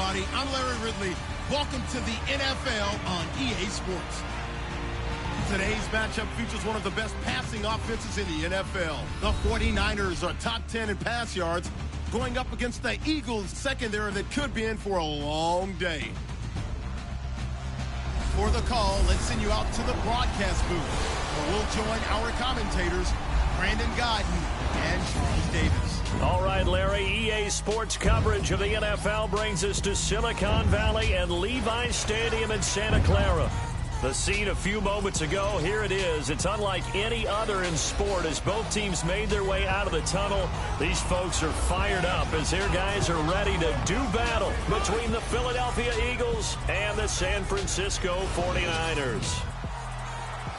everybody. I'm Larry Ridley. Welcome to the NFL on EA Sports. Today's matchup features one of the best passing offenses in the NFL. The 49ers are top 10 in pass yards, going up against the Eagles secondary that could be in for a long day. For the call, let's send you out to the broadcast booth, where we'll join our commentators, Brandon Godden and Charles Davis. All right, Larry, EA Sports coverage of the NFL brings us to Silicon Valley and Levi Stadium in Santa Clara. The scene a few moments ago, here it is. It's unlike any other in sport as both teams made their way out of the tunnel. These folks are fired up as their guys are ready to do battle between the Philadelphia Eagles and the San Francisco 49ers.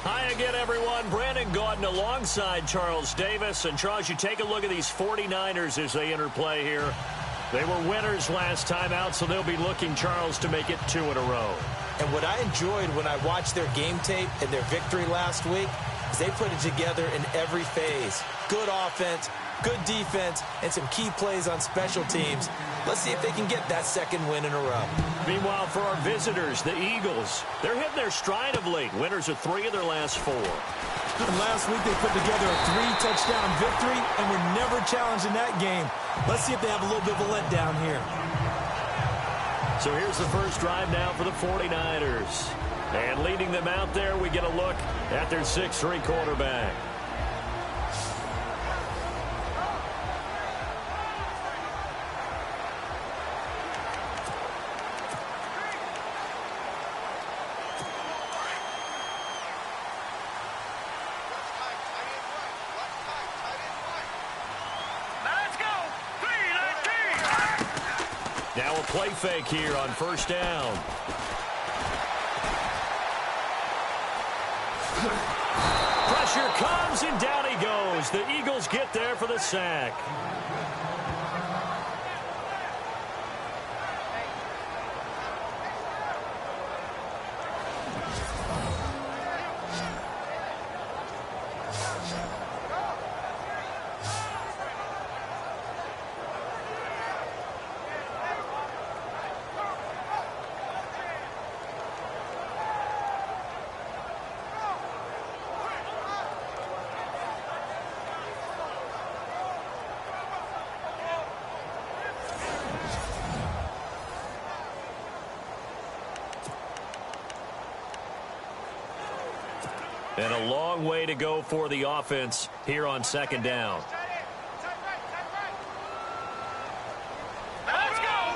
Hi again, everyone. Brandon Gaudin alongside Charles Davis. And, Charles, you take a look at these 49ers as they interplay here. They were winners last time out, so they'll be looking, Charles, to make it 2 in a row. And what I enjoyed when I watched their game tape and their victory last week is they put it together in every phase. Good offense, good defense, and some key plays on special teams. Let's see if they can get that second win in a row. Meanwhile, for our visitors, the Eagles, they're hitting their stride of late. Winners of 3 of their last 4. And last week they put together a 3-touchdown victory and were never challenged in that game. Let's see if they have a little bit of a letdown here. So here's the first drive now for the 49ers. And leading them out there, we get a look at their 6'3" quarterback. Now a play fake here on first down. Pressure comes, and down he goes. The Eagles get there for the sack. And a long way to go for the offense here on second down. Let's go!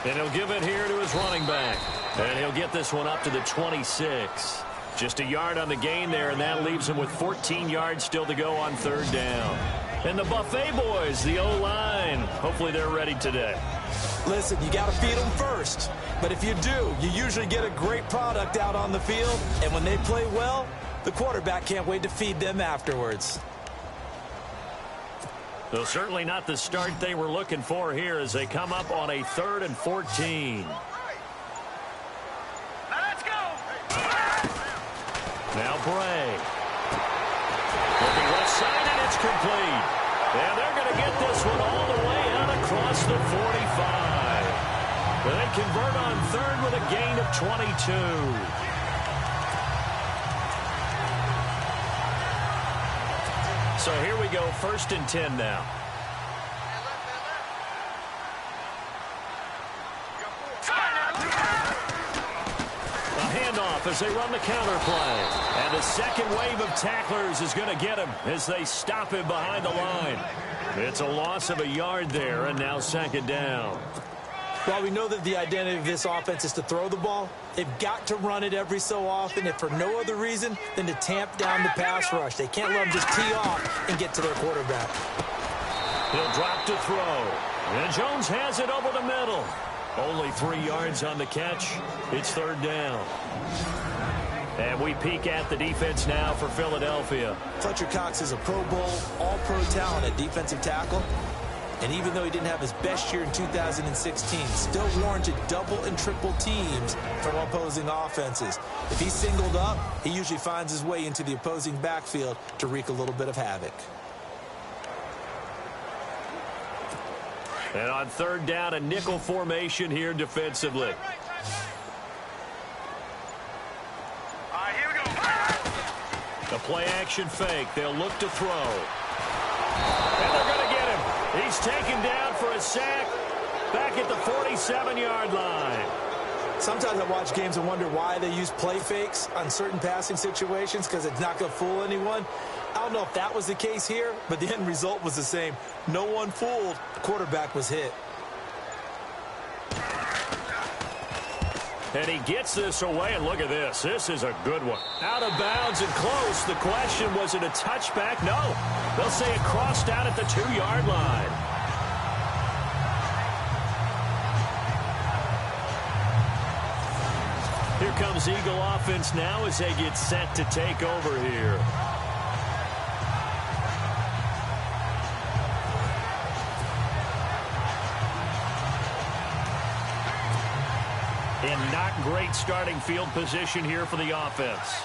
And he'll give it here to his running back. And he'll get this one up to the 26. Just a yard on the gain there, and that leaves him with 14 yards still to go on third down. And the Buffet boys, the O-line, hopefully they're ready today. Listen, you got to feed them first. But if you do, you usually get a great product out on the field. And when they play well, the quarterback can't wait to feed them afterwards. Though certainly not the start they were looking for here as they come up on a 3rd and 14. Let's go! Now Bray. Looking left side, and it's complete. And they're going to get this one all the way out across the 45. They convert on 3rd with a gain of 22. So here we go, 1st and 10 now. A handoff as they run the counter play. And the second wave of tacklers is going to get him as they stop him behind the line. It's a loss of a yard there, and now 2nd down. While we know that the identity of this offense is to throw the ball, they've got to run it every so often, if for no other reason than to tamp down the pass rush. They can't let them just tee off and get to their quarterback. He'll drop to throw. And Jones has it over the middle. Only 3 yards on the catch. It's 3rd down. And we peek at the defense now for Philadelphia. Fletcher Cox is a Pro Bowl, all-pro talent at defensive tackle. And even though he didn't have his best year in 2016, still warranted double and triple teams from opposing offenses. If he's singled up, he usually finds his way into the opposing backfield to wreak a little bit of havoc. And on third down, a nickel formation here defensively. A play-action fake. They'll look to throw. And they're going to get him. He's taken down for a sack back at the 47-yard line. Sometimes I watch games and wonder why they use play fakes on certain passing situations, because it's not going to fool anyone. I don't know if that was the case here, but the end result was the same. No one fooled. The quarterback was hit. And he gets this away, and look at this. This is a good one. Out of bounds and close. The question, was it a touchback? No. They'll say it crossed out at the 2-yard line. Here comes Eagle offense now as they get set to take over here. And not great starting field position here for the offense.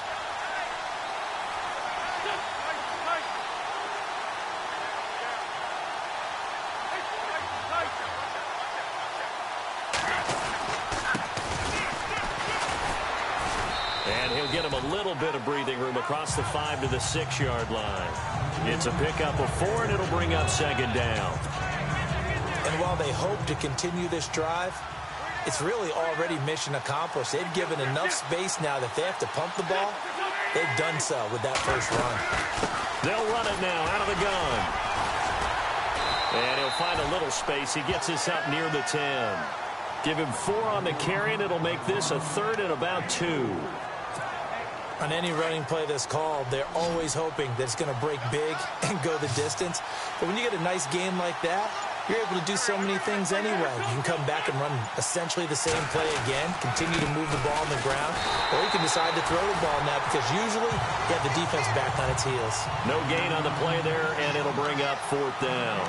And he'll get him a little bit of breathing room across the 5 to the 6-yard line. It's a pickup of 4, and it'll bring up second down. And while they hope to continue this drive, it's really already mission accomplished. They've given enough space now that they have to pump the ball. They've done so with that first run. They'll run it now out of the gun. And he'll find a little space. He gets this up near the 10. Give him 4 on the carry, and it'll make this a 3rd and about 2. On any running play that's called, they're always hoping that it's going to break big and go the distance. But when you get a nice game like that, you're able to do so many things anyway. You can come back and run essentially the same play again, continue to move the ball on the ground, or you can decide to throw the ball now because usually you have the defense back on its heels. No gain on the play there, and it'll bring up 4th down.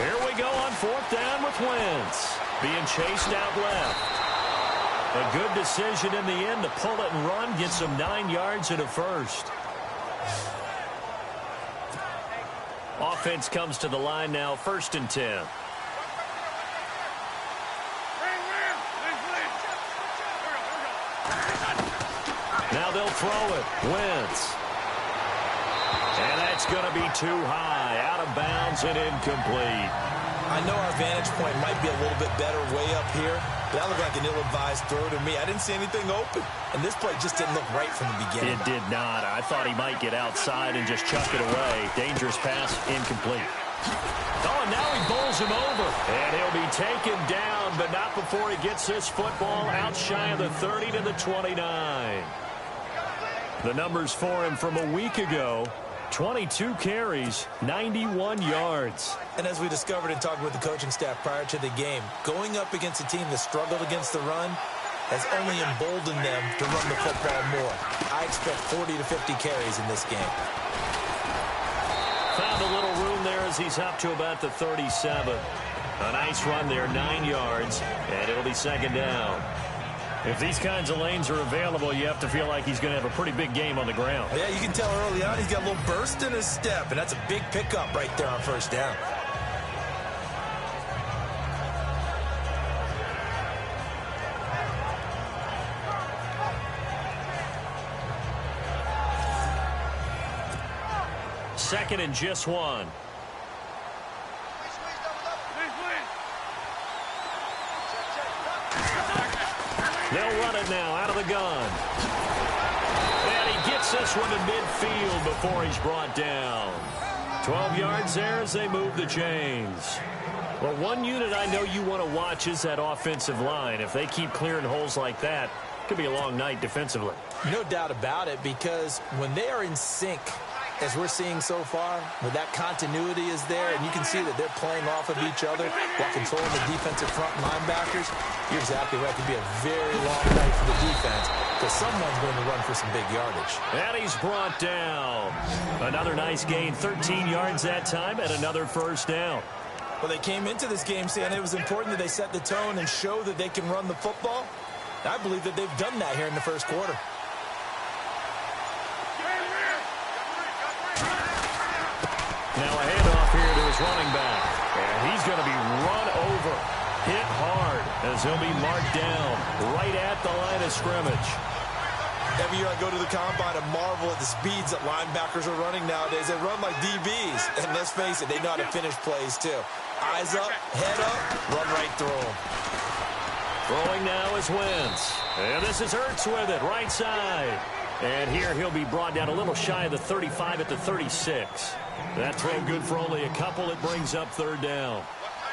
Here we go on 4th down with Wentz. Being chased out left. A good decision in the end to pull it and run, get some 9 yards and a first. Offense comes to the line now, 1st and 10. Now they'll throw it. Wentz. And that's going to be too high. Out of bounds and incomplete. I know our vantage point might be a little bit better way up here, but that looked like an ill-advised throw to me. I didn't see anything open, and this play just didn't look right from the beginning. It did not. I thought he might get outside and just chuck it away. Dangerous pass, incomplete. Oh, and now he bowls him over. And he'll be taken down, but not before he gets this football out shy of the 30 to the 29. The numbers for him from a week ago. 22 carries, 91 yards. And as we discovered in talking with the coaching staff prior to the game, going up against a team that struggled against the run has only emboldened them to run the football more. I expect 40 to 50 carries in this game. Found a little room there as he's up to about the 37. A nice run there, 9 yards, and it'll be second down. If these kinds of lanes are available, you have to feel like he's going to have a pretty big game on the ground. Yeah, you can tell early on he's got a little burst in his step, and that's a big pickup right there on 1st down. Second and just 1. They'll run it now out of the gun. And he gets this one to midfield before he's brought down. 12 yards there as they move the chains. Well, one unit I know you want to watch is that offensive line. If they keep clearing holes like that, it could be a long night defensively. No doubt about it, because when they are in sync, as we're seeing so far, where that continuity is there, and you can see that they're playing off of each other while controlling the defensive front linebackers, you're exactly right. It could be a very long night for the defense because someone's going to run for some big yardage. And he's brought down. Another nice gain, 13 yards that time, and another 1st down. Well, they came into this game saying it was important that they set the tone and show that they can run the football. I believe that they've done that here in the first quarter. Now a handoff here to his running back. And he's going to be run over, hit hard, as he'll be marked down right at the line of scrimmage. Every year I go to the combine and marvel at the speeds that linebackers are running nowadays. They run like DBs. And let's face it, they know how to finish plays too. Eyes up, head up, run right through them. Throwing now is Wentz. And this is Ertz with it, right side. And here he'll be brought down a little shy of the 35 at the 36. That throw good for only a couple. It brings up third down.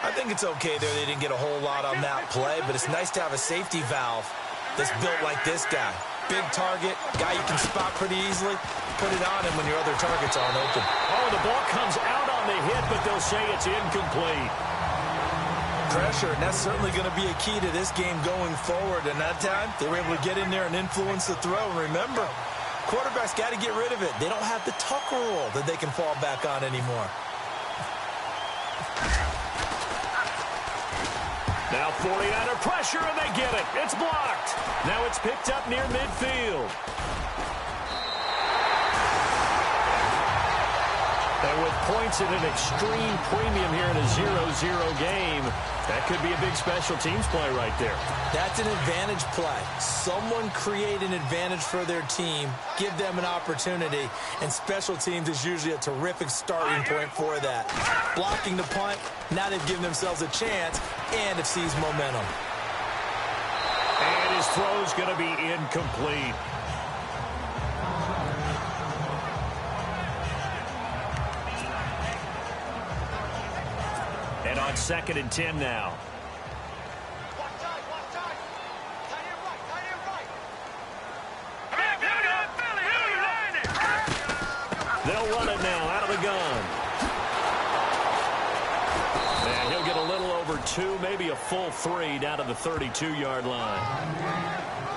I think it's okay there. They didn't get a whole lot on that play, but it's nice to have a safety valve that's built like this guy. Big target, guy you can spot pretty easily. Put it on him when your other targets aren't open. Oh, the ball comes out on the hit, but they'll say it's incomplete. Pressure, and that's certainly going to be a key to this game going forward. And that time, they were able to get in there and influence the throw. And remember, quarterbacks got to get rid of it. They don't have the tuck rule that they can fall back on anymore. Now 49er pressure, and they get it. It's blocked. Now it's picked up near midfield. And with points at an extreme premium here in a 0-0 game, that could be a big special teams play right there. That's an advantage play. Someone create an advantage for their team, give them an opportunity, and special teams is usually a terrific starting point for that. Blocking the punt, now they've given themselves a chance, and it sees momentum. And his throw's going to be incomplete. And on 2nd and 10 now. They'll run it now out of the gun. And he'll get a little over 2, maybe a full 3 down to the 32-yard line.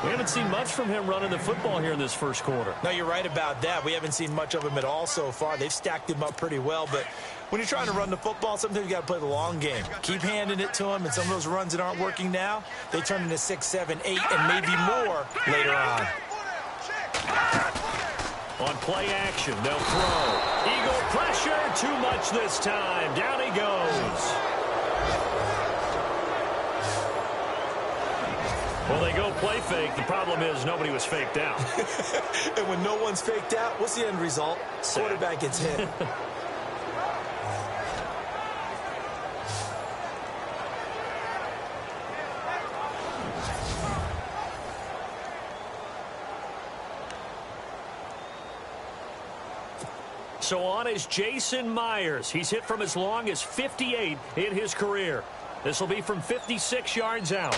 We haven't seen much from him running the football here in this first quarter. No, you're right about that. We haven't seen much of him at all so far. They've stacked him up pretty well, but when you're trying to run the football, sometimes you got to play the long game. Keep handing it to him, and some of those runs that aren't working now, they turn into 6, 7, 8, and maybe more later on. On play action, they'll throw. Eagle pressure, too much this time. Down he goes. Well, they go play fake. The problem is nobody was faked out. And when no one's faked out, what's the end result? Quarterback gets hit. So on is Jason Myers. He's hit from as long as 58 in his career. This will be from 56 yards out.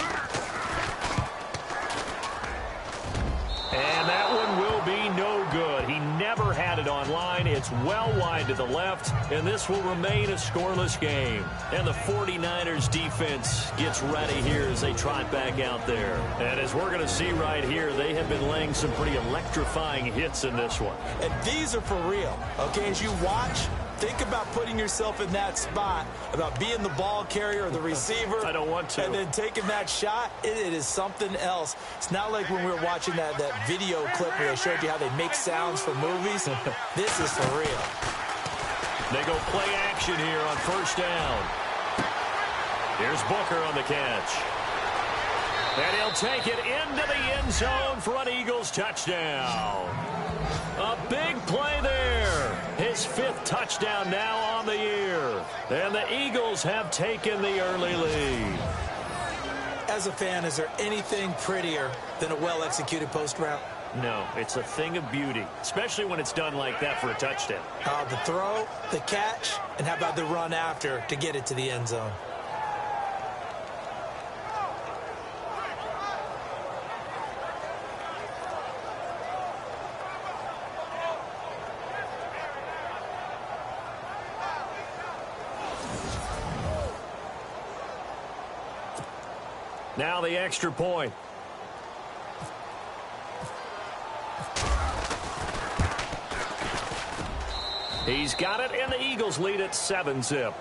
And that one will be no good. He never had it on line. It's well wide to the left, and this will remain a scoreless game. And the 49ers defense gets ready here as they trot back out there. And as we're going to see right here, they have been laying some pretty electrifying hits in this one. And these are for real. Okay, as you watch, think about putting yourself in that spot, about being the ball carrier or the receiver. I don't want to. And then taking that shot, it is something else. It's not like when we were watching that video clip where they showed you how they make sounds for movies. This is for real. They go play action here on first down. Here's Booker on the catch. And he'll take it into the end zone for an Eagles touchdown. A big play there. His 5th touchdown now on the year. And the Eagles have taken the early lead. As a fan, is there anything prettier than a well-executed post route? No, it's a thing of beauty, especially when it's done like that for a touchdown. The throw, the catch, and how about the run after to get it to the end zone? Now the extra point. He's got it, and the Eagles lead at 7-zip.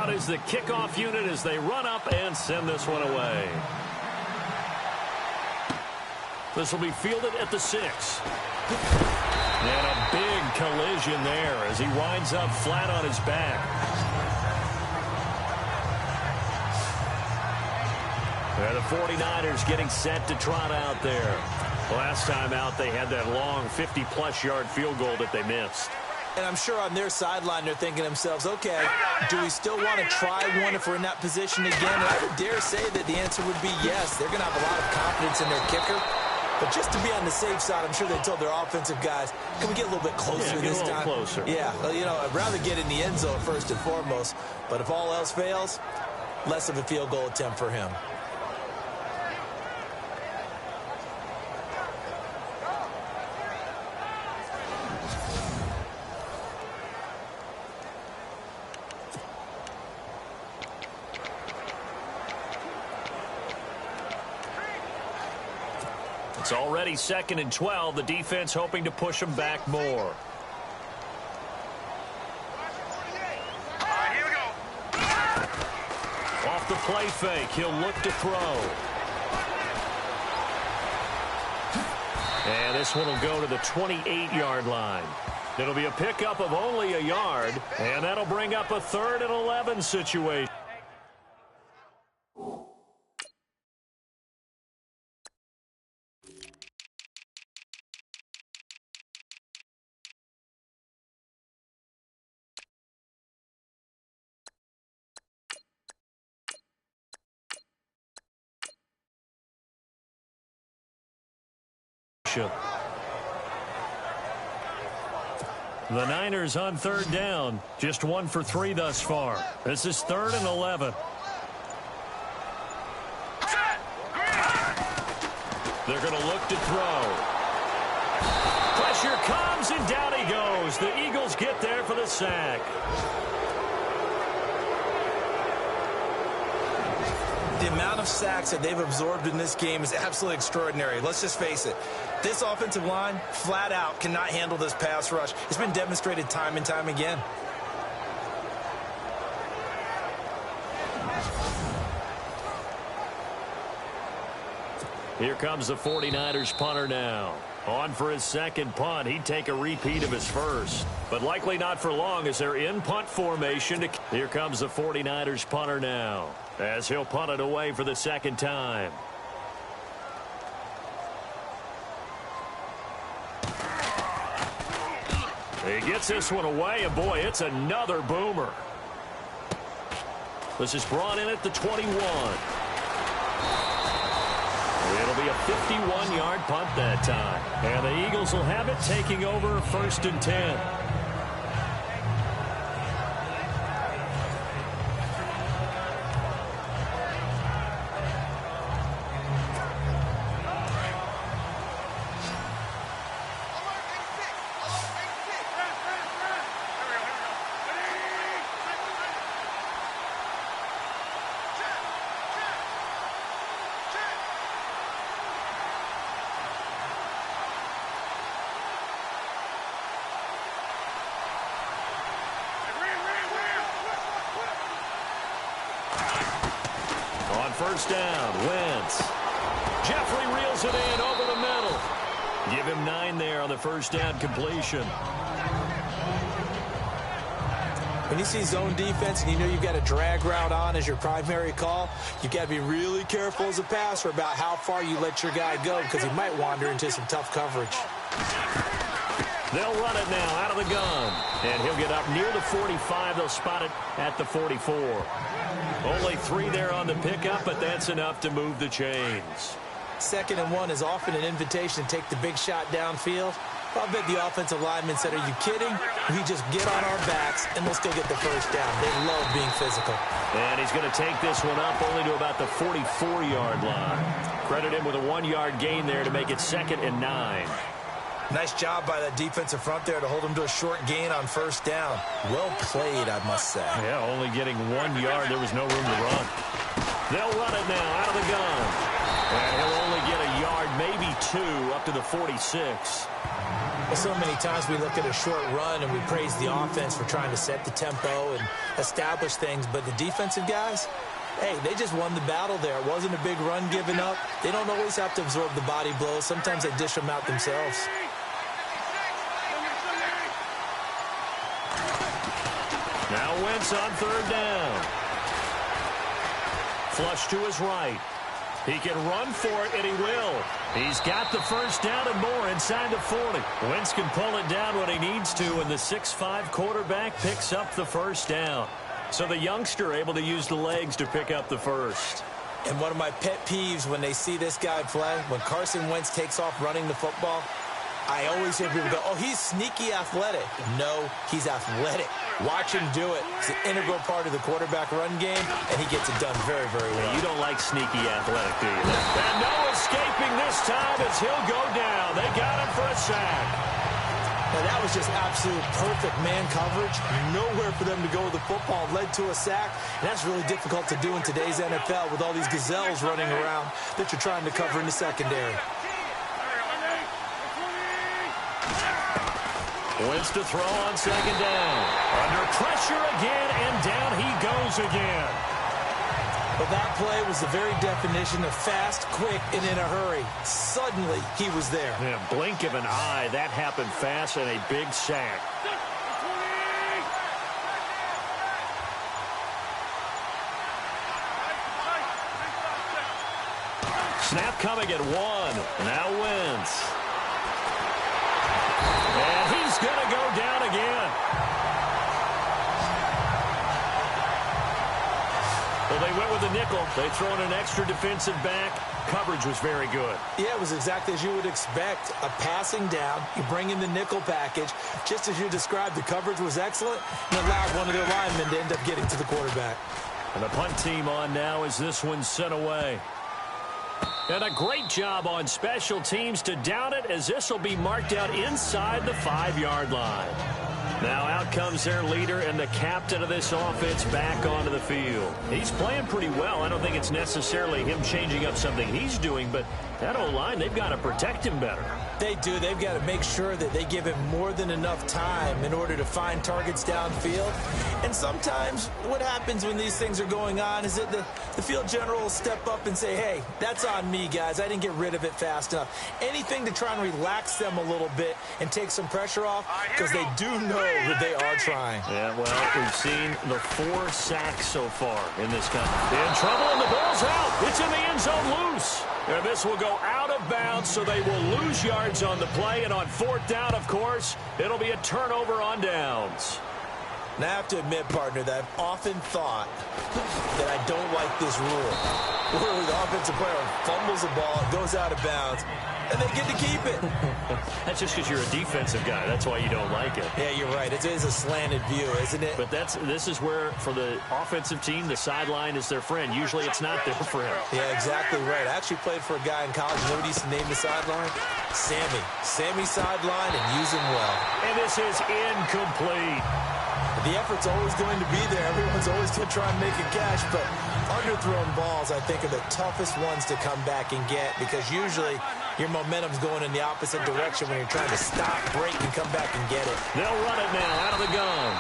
out is the kickoff unit as they run up and send this one away. This will be fielded at the 6. And a big collision there as he winds up flat on his back. And the 49ers getting set to trot out there. Last time out, they had that long 50-plus yard field goal that they missed. And I'm sure on their sideline, they're thinking to themselves, okay, do we still want to try one if we're in that position again? And I would dare say that the answer would be yes. They're going to have a lot of confidence in their kicker. But just to be on the safe side, I'm sure they told their offensive guys, can we get a little bit closer this time? Closer. Yeah, well, you know, I'd rather get in the end zone first and foremost. But if all else fails, less of a field goal attempt for him. It's already 2nd and 12. The defense hoping to push them back more. All right, here we go. Off the play fake, he'll look to throw. And this one will go to the 28-yard line. It'll be a pickup of only a yard, and that'll bring up a 3rd and 11 situation. The Niners on 3rd down. Just 1 for 3 thus far. This is 3rd and 11. They're going to look to throw. Pressure comes, and down he goes. The Eagles get there for the sack. The amount of sacks that they've absorbed in this game is absolutely extraordinary. Let's just face it. This offensive line, flat out, cannot handle this pass rush. It's been demonstrated time and time again. Here comes the 49ers punter now. On for his 2nd punt. He'd take a repeat of his first. But likely not for long as they're in punt formation. Here comes the 49ers punter now, as he'll punt it away for the 2nd time. He gets this one away, and boy, it's another boomer. This is brought in at the 21. It'll be a 51-yard punt that time. And the Eagles will have it, taking over 1st and 10. First down, Wentz. Jeffrey reels it in over the middle. Give him 9 there on the first down completion. When you see zone defense and you know you've got a drag route on as your primary call, you've got to be really careful as a passer about how far you let your guy go because he might wander into some tough coverage. They'll run it now out of the gun. And he'll get up near the 45. They'll spot it at the 44. Only 3 there on the pickup, but that's enough to move the chains. 2nd and 1 is often an invitation to take the big shot downfield. I bet the offensive lineman said, are you kidding? We just get on our backs, and let's go get the first down. They love being physical. And he's going to take this one up only to about the 44-yard line. Credit him with a 1-yard gain there to make it 2nd and 9. Nice job by that defensive front there to hold him to a short gain on first down. Well played, I must say. Yeah, only getting 1 yard. There was no room to run. They'll run it now out of the gun. And he'll only get a yard, maybe 2, up to the 46. Well, so many times we look at a short run and we praise the offense for trying to set the tempo and establish things, but the defensive guys, hey, they just won the battle there. It wasn't a big run given up. They don't always have to absorb the body blows. Sometimes they dish them out themselves. Now Wentz on 3rd down. Flush to his right. He can run for it, and he will. He's got the 1st down and more inside the 40. Wentz can pull it down when he needs to, and the 6'5" quarterback picks up the 1st down. So the youngster able to use the legs to pick up the 1st. And one of my pet peeves when they see this guy play, when Carson Wentz takes off running the football, I always hear people go, oh, he's sneaky athletic. No, he's athletic. Watch him do it. It's an integral part of the quarterback run game, and he gets it done very, very well. You don't like sneaky athletic, do you? And no escaping this time as he'll go down. They got him for a sack. Now, that was just absolute perfect man coverage. Nowhere for them to go with the football. Led to a sack. And that's really difficult to do in today's NFL with all these gazelles running around that you're trying to cover in the secondary. Wentz to throw on 2nd down. Under pressure again, and down he goes again. But that play was the very definition of fast, quick, and in a hurry. Suddenly, he was there. Yeah, blink of an eye. That happened fast and a big sack. Snap coming at 1. Now Wentz. And he's going to go down again. Well, they went with the nickel. They throw in an extra defensive back. Coverage was very good. Yeah, it was exactly as you would expect. A passing down. You bring in the nickel package. Just as you described, the coverage was excellent and allowed one of their linemen to end up getting to the quarterback. And the punt team on now as this one's sent away. And a great job on special teams to down it, as this will be marked out inside the 5-yard line. Now out comes their leader and the captain of this offense back onto the field. He's playing pretty well. I don't think it's necessarily him changing up something he's doing, but that O-line, they've got to protect him better. They do. They've got to make sure that they give him more than enough time in order to find targets downfield. And sometimes what happens when these things are going on is that the field general will step up and say, hey, that's on me, guys. I didn't get rid of it fast enough. Anything to try and relax them a little bit and take some pressure off, because they do know that they are trying. Yeah, well, we've seen the 4 sacks so far in this company. In trouble, and the ball's out. It's in the end zone loose. And this will go out of bounds, so they will lose yards on the play. And on 4th down, of course, it'll be a turnover on downs. Now, I have to admit, partner, that I've often thought that I don't like this rule, where the offensive player fumbles the ball, goes out of bounds, and they get to keep it. That's just because you're a defensive guy. That's why you don't like it. Yeah, you're right. It is a slanted view, isn't it? But this is where, for the offensive team, the sideline is their friend. Usually it's not their friend. Yeah, exactly right. I actually played for a guy in college. You know what he used to name the sideline? Sammy. Sammy sideline, and use him well. And this is incomplete. The effort's always going to be there. Everyone's always going to try and make a catch, but underthrown balls, I think, are the toughest ones to come back and get, because usually your momentum's going in the opposite direction when you're trying to stop, break, and come back and get it. They'll run it now out of the gun.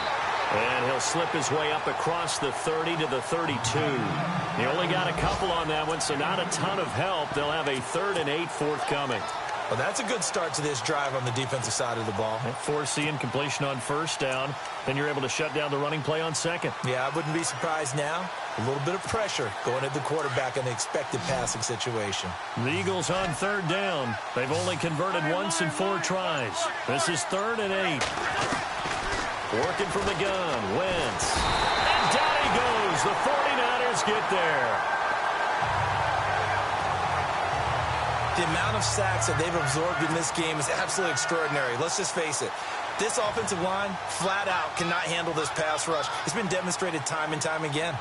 And he'll slip his way up across the 30 to the 32. He only got a couple on that one, so not a ton of help. They'll have a 3rd and 8 forthcoming. Well, that's a good start to this drive on the defensive side of the ball. Forcing completion on 1st down. Then you're able to shut down the running play on 2nd. Yeah, I wouldn't be surprised now. A little bit of pressure going at the quarterback in the expected passing situation. The Eagles on 3rd down. They've only converted once in 4 tries. This is 3rd and 8. Working from the gun, Wentz. And down he goes. The 49ers get there. The amount of sacks that they've absorbed in this game is absolutely extraordinary. Let's just face it. This offensive line, flat out, cannot handle this pass rush. It's been demonstrated time and time again.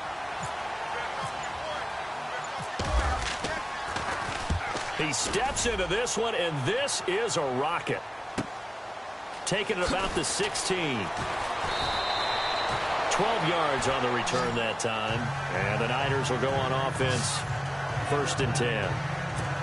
He steps into this one, and this is a rocket. Taking it about the 16. 12 yards on the return that time. And the Niners will go on offense. 1st and 10.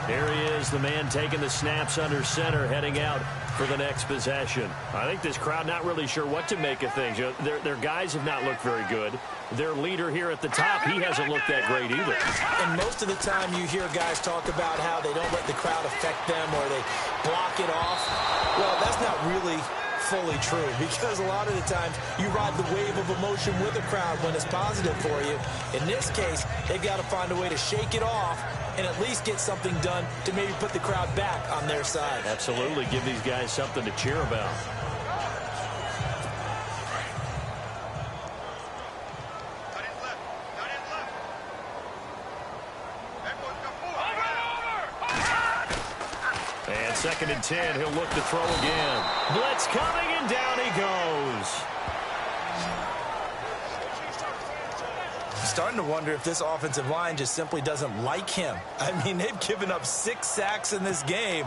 Here he is, the man taking the snaps under center, heading out for the next possession. I think this crowd not really sure what to make of things. Their guys have not looked very good. Their leader here at the top, he hasn't looked that great either. And most of the time you hear guys talk about how they don't let the crowd affect them or they block it off. Well, that's not really fully true, because a lot of the times you ride the wave of emotion with a crowd when it's positive for you. In this case, they've got to find a way to shake it off and at least get something done to maybe put the crowd back on their side. Absolutely. Give these guys something to cheer about. And 2nd and 10, he'll look to throw again. Blitz coming, and down he goes. Starting to wonder if this offensive line just simply doesn't like him. I mean, they've given up 6 sacks in this game.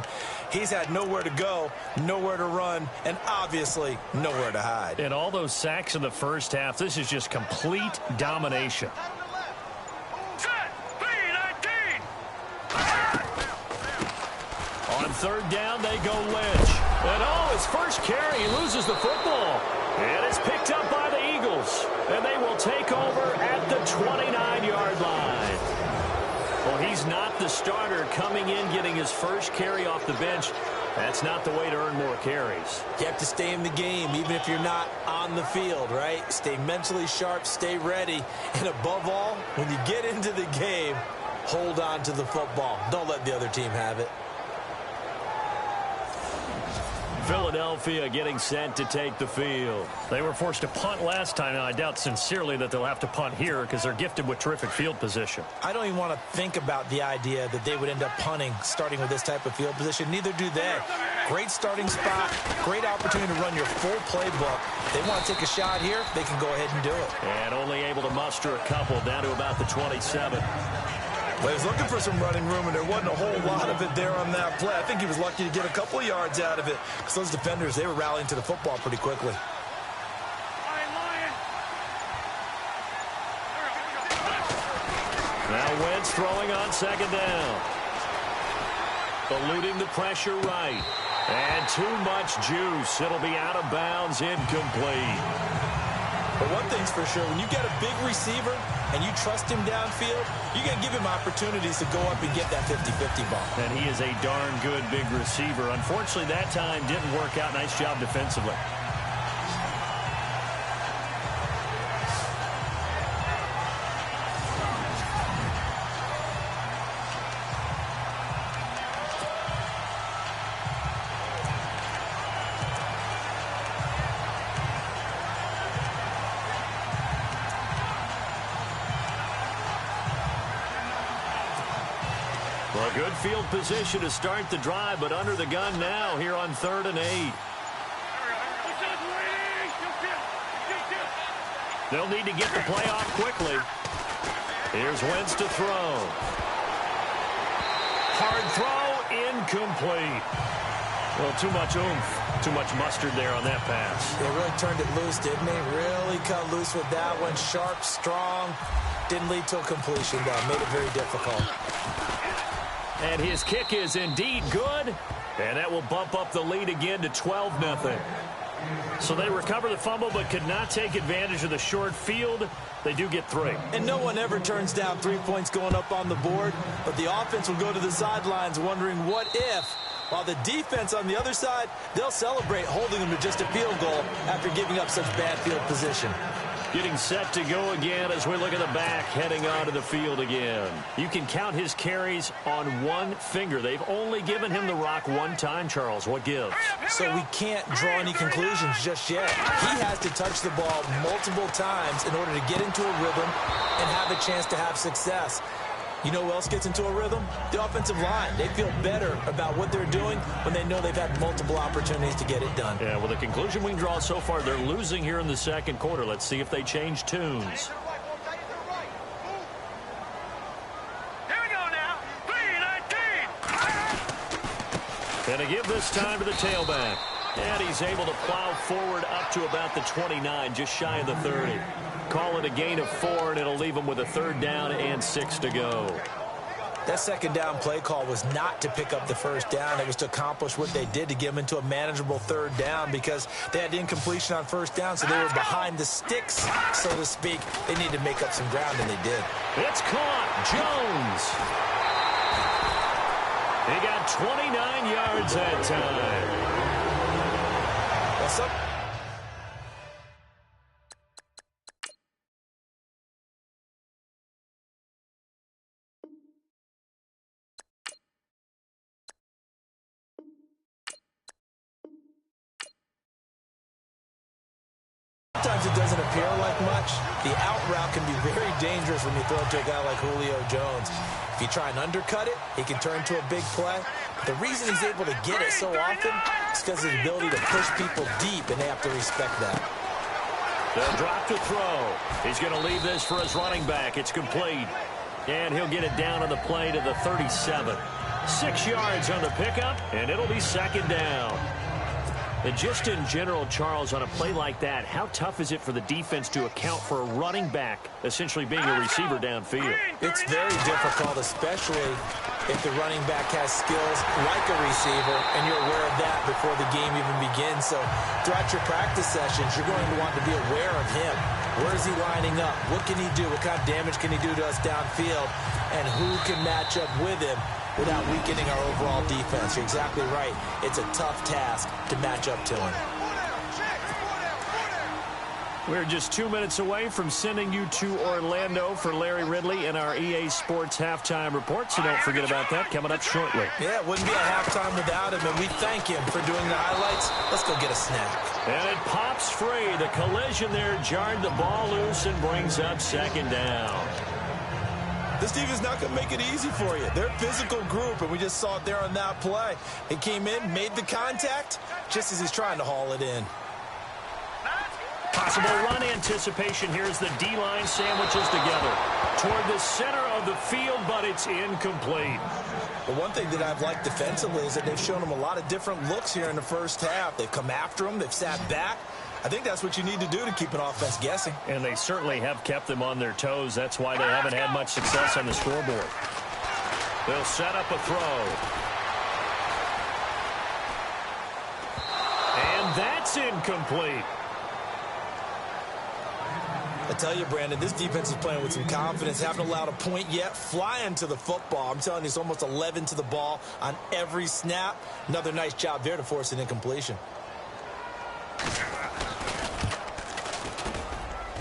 He's had nowhere to go, nowhere to run, and obviously nowhere to hide. And all those sacks in the first half, this is just complete domination. On 3rd down, they go Lynch. And his first carry, he loses the football. And it's picked up by the Eagles. And they will take over at the 29-yard line. Well, he's not the starter coming in, getting his first carry off the bench. That's not the way to earn more carries. You have to stay in the game, even if you're not on the field, right? Stay mentally sharp, stay ready. And above all, when you get into the game, hold on to the football. Don't let the other team have it. Philadelphia getting set to take the field. They were forced to punt last time. Now, I doubt sincerely that they'll have to punt here because they're gifted with terrific field position. I don't even want to think about the idea that they would end up punting starting with this type of field position. Neither do they. Great starting spot, great opportunity to run your full playbook. They want to take a shot here, they can go ahead and do it. And only able to muster a couple down to about the 27. Well, he was looking for some running room, and there wasn't a whole lot of it there on that play. I think he was lucky to get a couple of yards out of it because those defenders, they were rallying to the football pretty quickly. Now Wentz throwing on 2nd down. Eluding the pressure right. And too much juice. It'll be out of bounds, incomplete. But one thing's for sure, when you get a big receiver and you trust him downfield, you're going to give him opportunities to go up and get that 50-50 ball. And he is a darn good big receiver. Unfortunately, that time didn't work out. Nice job defensively. Well, good field position to start the drive, but under the gun now here on 3rd and 8. They'll need to get the play off quickly. Here's Wentz to throw. Hard throw, incomplete. Well, too much oomph, too much mustard there on that pass. They really turned it loose, didn't they? Really cut loose with that one. Sharp, strong. Didn't lead to a completion, though. Made it very difficult. And his kick is indeed good. And that will bump up the lead again to 12-0. So they recover the fumble but could not take advantage of the short field. They do get 3. And no one ever turns down 3 points going up on the board. But the offense will go to the sidelines wondering what if. While the defense on the other side, they'll celebrate holding them to just a field goal after giving up such bad field position. Getting set to go again as we look at the back, heading onto the field again. You can count his carries on one finger. They've only given him the rock one time, Charles. What gives? So we can't draw any conclusions just yet. He has to touch the ball multiple times in order to get into a rhythm and have a chance to have success. You know who else gets into a rhythm? The offensive line. They feel better about what they're doing when they know they've had multiple opportunities to get it done. Yeah, well, the conclusion we can draw so far, they're losing here in the second quarter. Let's see if they change tunes. Here we go now. 3-19. And a give this time to the tailback. And he's able to plow forward up to about the 29, just shy of the 30. Call it a gain of 4, and it'll leave him with a 3rd down and 6 to go. That second down play call was not to pick up the first down. It was to accomplish what they did, to get them into a manageable third down, because they had incompletion on first down, so they were behind the sticks, so to speak. They needed to make up some ground, and they did. It's caught. Jones. He got 29 yards that time. What's up? Sometimes it doesn't appear like much. The out route can be very dangerous when you throw it to a guy like Julio Jones. If you try and undercut it, he can turn into a big play. The reason he's able to get it so often is because of his ability to push people deep, and they have to respect that. They'll drop to throw. He's going to leave this for his running back. It's complete. And he'll get it down on the play to the 37. 6 yards on the pickup, and it'll be second down. And just in general, Charles, on a play like that, how tough is it for the defense to account for a running back essentially being a receiver downfield? It's very difficult, especially if the running back has skills like a receiver, and you're aware of that before the game even begins. So throughout your practice sessions, you're going to want to be aware of him. Where is he lining up? What can he do? What kind of damage can he do to us downfield? And who can match up with him without weakening our overall defense? You're exactly right. It's a tough task to match up to him. We're just 2 minutes away from sending you to Orlando for Larry Ridley and our EA Sports Halftime Report, so don't forget about that coming up shortly. Yeah, it wouldn't be a halftime without him, and we thank him for doing the highlights. Let's go get a snack. And it pops free. The collision there jarred the ball loose and brings up second down. This defense is not going to make it easy for you. They're a physical group, and we just saw it there on that play. He came in, made the contact, just as he's trying to haul it in. Possible run anticipation. Here's the D-line sandwiches together toward the center of the field, but it's incomplete. The one thing that I've liked defensively is that they've shown him a lot of different looks here in the first half. They've come after him. They've sat back. I think that's what you need to do to keep an offense guessing. And they certainly have kept them on their toes. That's why they haven't had much success on the scoreboard. They'll set up a throw. And that's incomplete. I tell you, Brandon, this defense is playing with some confidence. Haven't allowed a point yet. Flying to the football. I'm telling you, it's almost 11 to the ball on every snap. Another nice job there to force an incompletion.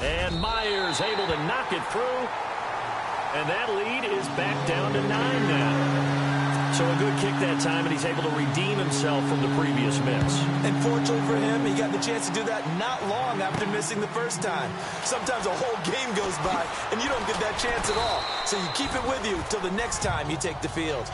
And Myers able to knock it through. And that lead is back down to 9 now. So a good kick that time, and he's able to redeem himself from the previous miss. And fortunately for him, he got the chance to do that not long after missing the first time. Sometimes a whole game goes by, and you don't get that chance at all. So you keep it with you till the next time you take the field.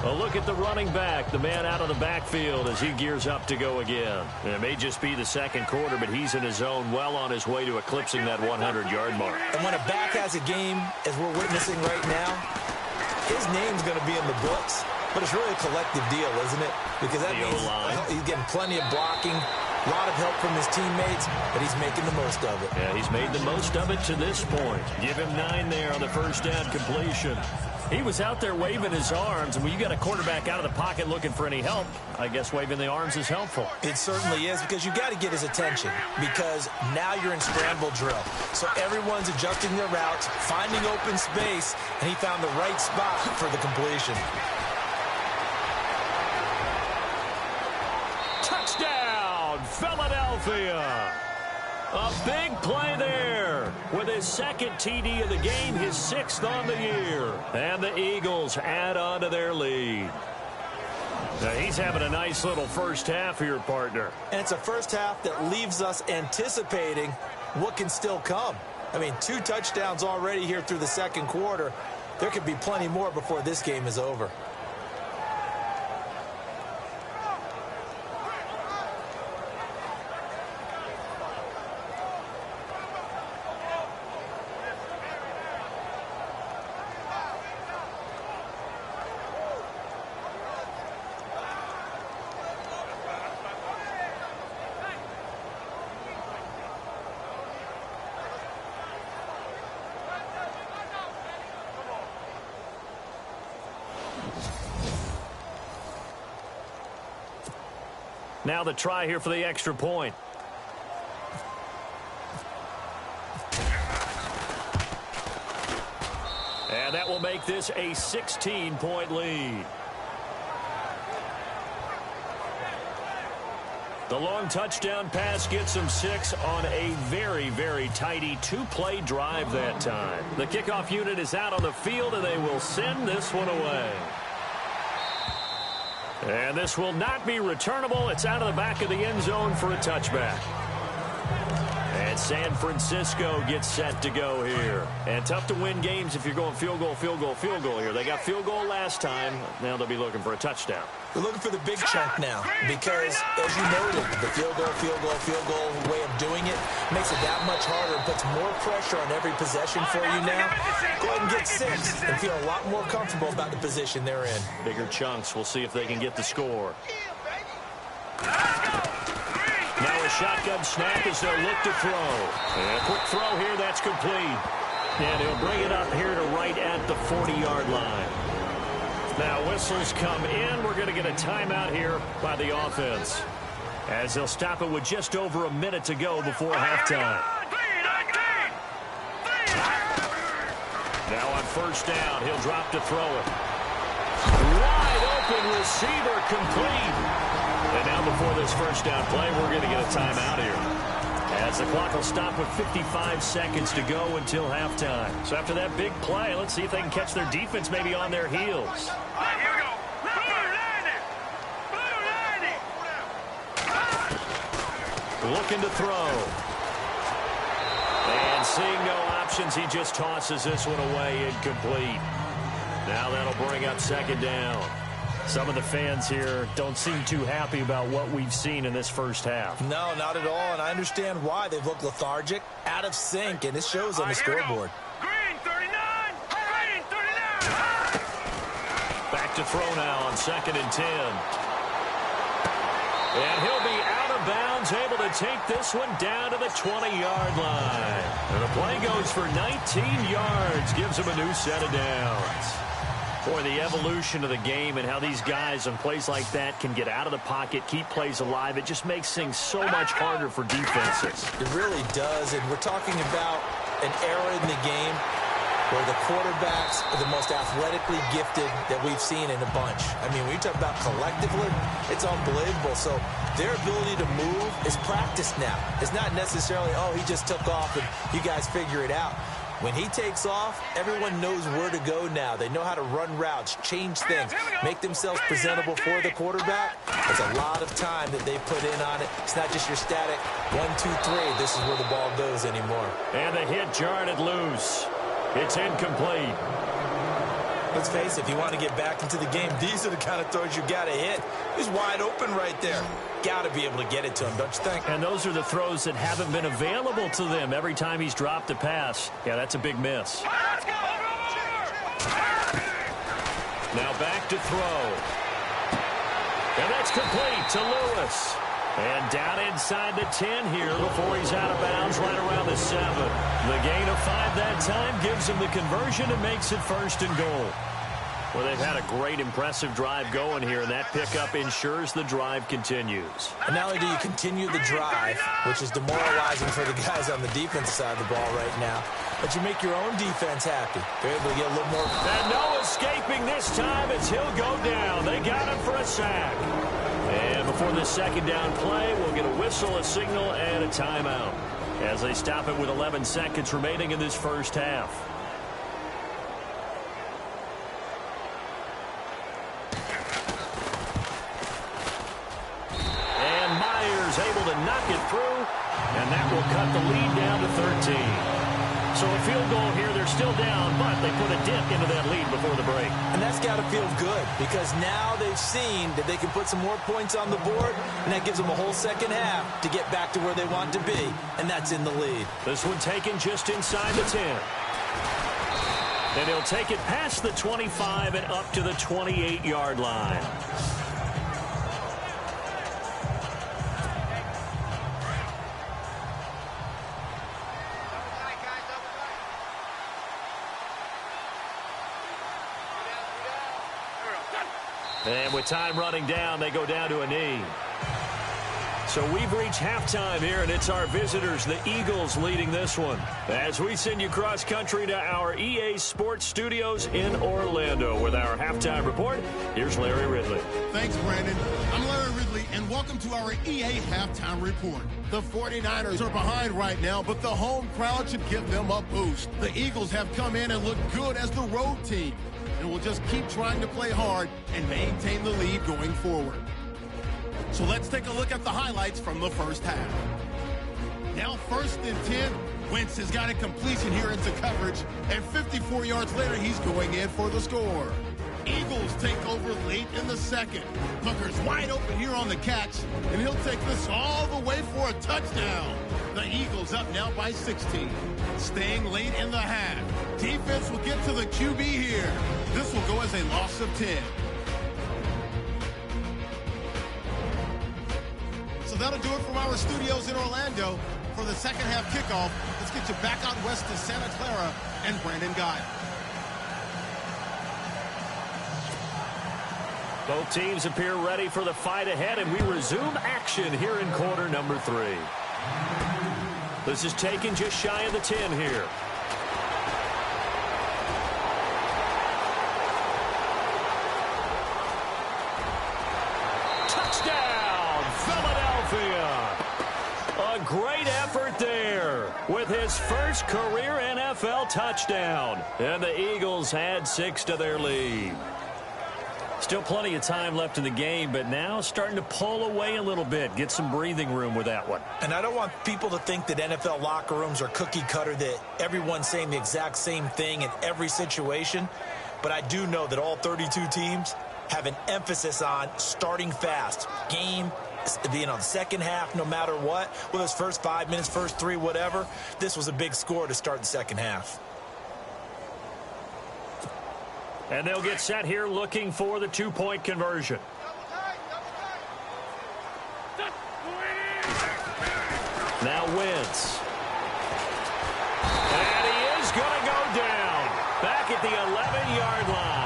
A look at the running back, the man out of the backfield as he gears up to go again. And it may just be the second quarter, but he's in his zone, well on his way to eclipsing that 100-yard mark. And when a back has a game, as we're witnessing right now, his name's going to be in the books. But it's really a collective deal, isn't it? Because that means he's getting plenty of blocking, a lot of help from his teammates, but he's making the most of it. Yeah, he's made the most of it to this point. Give him 9 there on the first down completion. He was out there waving his arms, and when you got a quarterback out of the pocket looking for any help, I guess waving the arms is helpful. It certainly is, because you got to get his attention, because now you're in scramble drill. So everyone's adjusting their routes, finding open space, and he found the right spot for the completion. Touchdown, Philadelphia! A big play there with his second TD of the game, his 6th on the year. And the Eagles add on to their lead. Now he's having a nice little first half here, partner. And it's a first half that leaves us anticipating what can still come. I mean, 2 touchdowns already here through the second quarter. There could be plenty more before this game is over. Now the try here for the extra point. And that will make this a 16-point lead. The long touchdown pass gets them 6 on a very, very tidy 2-play drive that time. The kickoff unit is out on the field, and they will send this one away. And this will not be returnable. It's out of the back of the end zone for a touchback. And San Francisco gets set to go here. And tough to win games if you're going field goal, field goal, field goal here. They got field goal last time. Now they'll be looking for a touchdown. We're looking for the big chunk now because, as you noted, the field goal way of doing it makes it that much harder and puts more pressure on every possession for you now. Go ahead and get 6 and feel a lot more comfortable about the position they're in. Bigger chunks. We'll see if they can get the score. Now a shotgun snap as they'll look to throw. And a quick throw here, that's complete. And he'll bring it up here to right at the 40-yard line. Now whistles come in. We're going to get a timeout here by the offense, as they'll stop it with just over a minute to go before halftime. Now on first down, he'll drop to throw it. Wide open receiver, complete. And now before this first down play, we're going to get a timeout here, as the clock will stop with 55 seconds to go until halftime. So after that big play, let's see if they can catch their defense maybe on their heels. All right, here we go. Looking to throw. And seeing no options, he just tosses this one away, incomplete. Now that'll bring up second down. Some of the fans here don't seem too happy about what we've seen in this first half. No, not at all, and I understand why. They've looked lethargic, out of sync, and it shows on the scoreboard. Green 39! Green 39! Back to throw now on 2nd and 10. And he'll be out of bounds, able to take this one down to the 20-yard line. And the play goes for 19 yards, gives him a new set of downs. Boy, the evolution of the game and how these guys on plays like that can get out of the pocket, keep plays alive, it just makes things so much harder for defenses. It really does, and we're talking about an era in the game where the quarterbacks are the most athletically gifted that we've seen in a bunch. I mean, when you talk about collectively, it's unbelievable. So their ability to move is practiced now. It's not necessarily, oh, he just took off and you guys figure it out. When he takes off, everyone knows where to go now. They know how to run routes, change things, make themselves presentable for the quarterback. There's a lot of time that they put in on it. It's not just your static 1, 2, 3. This is where the ball goes anymore. And the hit jarred it loose. It's incomplete. Let's face it, if you want to get back into the game, these are the kind of throws you got to hit. He's wide open right there. Got to be able to get it to him, don't you think? And those are the throws that haven't been available to them every time he's dropped a pass. Yeah, that's a big miss. Now back to throw. And that's complete to Lewis. And down inside the 10 here before he's out of bounds right around the 7. The gain of 5 that time gives him the conversion and makes it 1st and goal. Well, they've had a great, impressive drive going here, and that pickup ensures the drive continues. And not only do you continue the drive, which is demoralizing for the guys on the defensive side of the ball right now, but you make your own defense happy. They're able to get a little more. And no escaping this time as he'll go down. They got him for a sack. And before this second down play, we'll get a whistle, a signal, and a timeout as they stop it with 11 seconds remaining in this first half. And Myers able to knock it through, and that will cut the lead down to 13. So a field goal here, they're still down, but they put a dip into that lead before the break. And that's got to feel good because now they've seen that they can put some more points on the board, and that gives them a whole second half to get back to where they want to be, and that's in the lead. This one taken just inside the 10. And he'll take it past the 25 and up to the 28-yard line. And with time running down, they go down to a knee. So we've reached halftime here, and it's our visitors, the Eagles, leading this one. As we send you cross-country to our EA Sports Studios in Orlando with our halftime report, here's Larry Ridley. Thanks, Brandon. I'm Larry Ridley, and welcome to our EA Halftime Report. The 49ers are behind right now, but the home crowd should give them a boost. The Eagles have come in and looked good as the road team, and will just keep trying to play hard and maintain the lead going forward. So let's take a look at the highlights from the first half. Now 1st and 10. Wentz has got a completion here into coverage, and 54 yards later, he's going in for the score. Eagles take over late in the second. Hooker's wide open here on the catch, and he'll take this all the way for a touchdown. The Eagles up now by 16. Staying late in the half. Defense will get to the QB here. This will go as a loss of 10. So that'll do it from our studios in Orlando. For the second half kickoff, let's get you back out west to Santa Clara and Brandon Guy. Both teams appear ready for the fight ahead, and we resume action here in quarter number 3. This is taken just shy of the 10 here. Touchdown, Philadelphia! A great effort there with his first career NFL touchdown. And the Eagles add 6 to their lead. Still plenty of time left in the game, but now starting to pull away a little bit. Get some breathing room with that one. And I don't want people to think that NFL locker rooms are cookie cutter, that everyone's saying the exact same thing in every situation. But I do know that all 32 teams have an emphasis on starting fast. Game, being on the second half, no matter what. Whether it's first 5 minutes, first 3, whatever. This was a big score to start the second half. And they'll get set here looking for the 2-point conversion. Now Wentz. And he is going to go down. Back at the 11-yard line.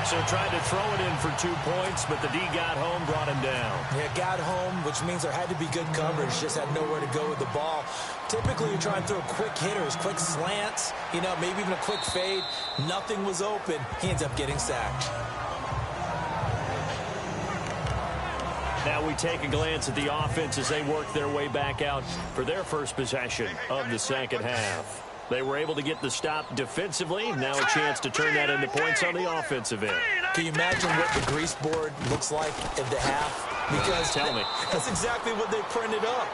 So tried to throw it in for 2 points, but the D got home, brought him down. Yeah, got home, which means there had to be good coverage. Just had nowhere to go with the ball. Typically, you try and throw quick hitters, quick slants, maybe even a quick fade. Nothing was open. He ends up getting sacked. Now we take a glance at the offense as they work their way back out for their first possession of the second half. They were able to get the stop defensively. Now a chance to turn that into points on the offensive end. Can you imagine what the grease board looks like at the half? Because tell me. That's exactly what they printed up.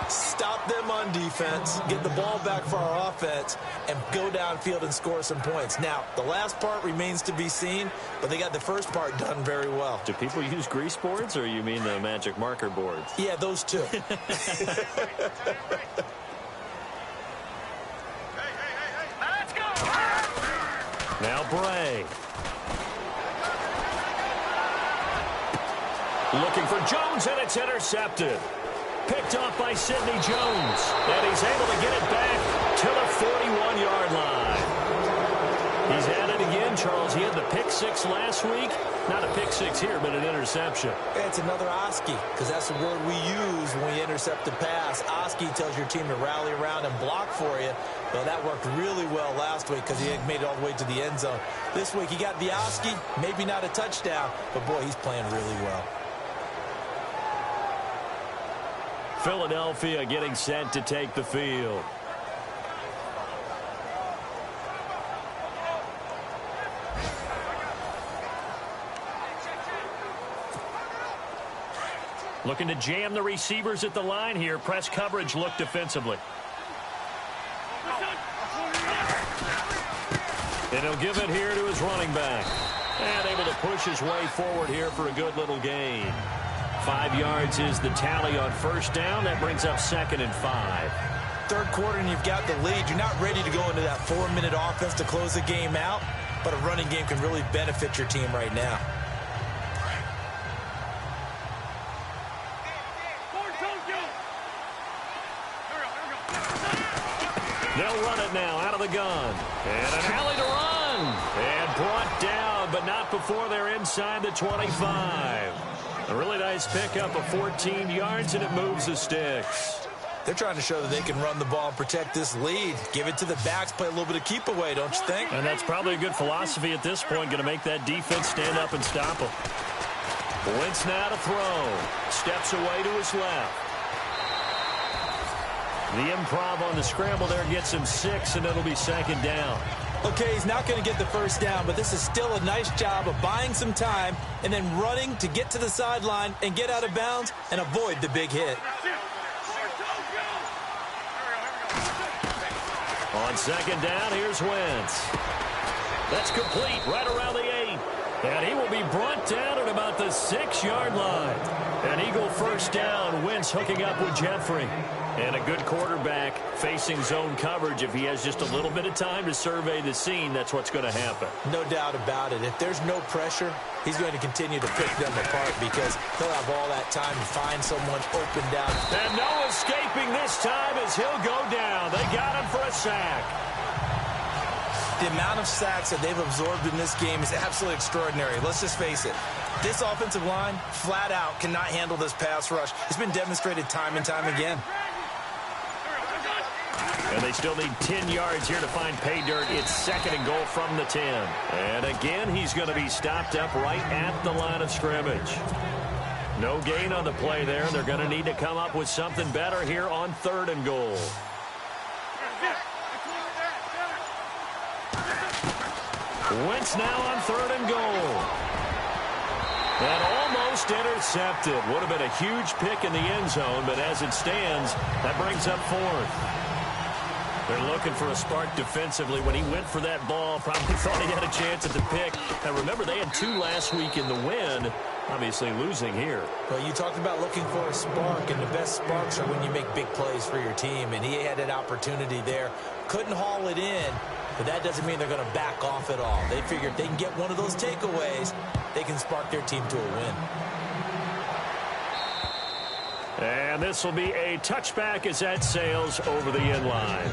Stop them on defense, get the ball back for our offense, and go downfield and score some points. Now, the last part remains to be seen, but they got the first part done very well. Do people use grease boards, or you mean the magic marker boards? Yeah, those two. Now Bray. Looking for Jones, and it's intercepted. Picked off by Sidney Jones. And he's able to get it back to the 41-yard line. He's at it again, Charles. He had the pick 6 last week. Not a pick 6 here, but an interception. It's another Oski, because that's the word we use when we intercept the pass. Oski tells your team to rally around and block for you. Well, that worked really well last week because he had made it all the way to the end zone. This week he got the Oski, maybe not a touchdown, but boy, he's playing really well. Philadelphia getting set to take the field. Looking to jam the receivers at the line here. Press coverage look defensively. And he'll give it here to his running back. And able to push his way forward here for a good little gain. 5 yards is the tally on first down. That brings up 2nd and 5. Third quarter and you've got the lead. You're not ready to go into that 4-minute offense to close the game out, but a running game can really benefit your team right now. They'll run it now out of the gun. And an alley to run. And brought down, but not before they're inside the 25. A really nice pickup of 14 yards, and it moves the sticks. They're trying to show that they can run the ball and protect this lead. Give it to the backs, play a little bit of keep away, don't you think? And that's probably a good philosophy at this point, going to make that defense stand up and stop them. Wentz now to throw. Steps away to his left. The improv on the scramble there gets him 6, and it'll be second down. Okay, he's not going to get the first down, but this is still a nice job of buying some time and then running to get to the sideline and get out of bounds and avoid the big hit. On second down, here's Wentz. That's complete right around the 8. And he will be brought down at about the 6-yard line. An Eagle first down. Wentz hooking up with Jeffrey. And a good quarterback facing zone coverage. If he has just a little bit of time to survey the scene, that's what's going to happen. No doubt about it. If there's no pressure, he's going to continue to pick them apart because he'll have all that time to find someone open down. And no escaping this time as he'll go down. They got him for a sack. The amount of sacks that they've absorbed in this game is absolutely extraordinary. Let's just face it. This offensive line, flat out, cannot handle this pass rush. It's been demonstrated time and time again. And they still need 10 yards here to find pay dirt. It's second and goal from the 10. And again, he's going to be stopped up right at the line of scrimmage. No gain on the play there. They're going to need to come up with something better here on third and goal. Wentz now on third and goal. And almost intercepted. Would have been a huge pick in the end zone, but as it stands, that brings up fourth. They're looking for a spark defensively. When he went for that ball, probably thought he had a chance at the pick. And remember, they had 2 last week in the win. Obviously losing here. Well, you talked about looking for a spark, and the best sparks are when you make big plays for your team. And he had an opportunity there. Couldn't haul it in, but that doesn't mean they're going to back off at all. They figure if they can get one of those takeaways, they can spark their team to a win. And this will be a touchback as that sails over the end line.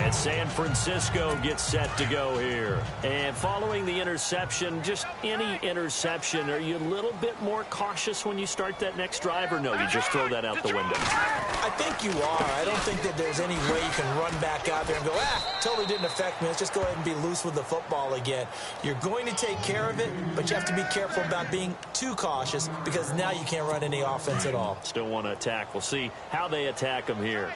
And San Francisco gets set to go here. And following the interception, just any interception, are you a little bit more cautious when you start that next drive, or no, you just throw that out the window? I think you are. I don't think that there's any way you can run back out there and go, totally didn't affect me. Let's just go ahead and be loose with the football again. You're going to take care of it, but you have to be careful about being too cautious because now you can't run any offense at all. Still want to attack. We'll see how they attack them here.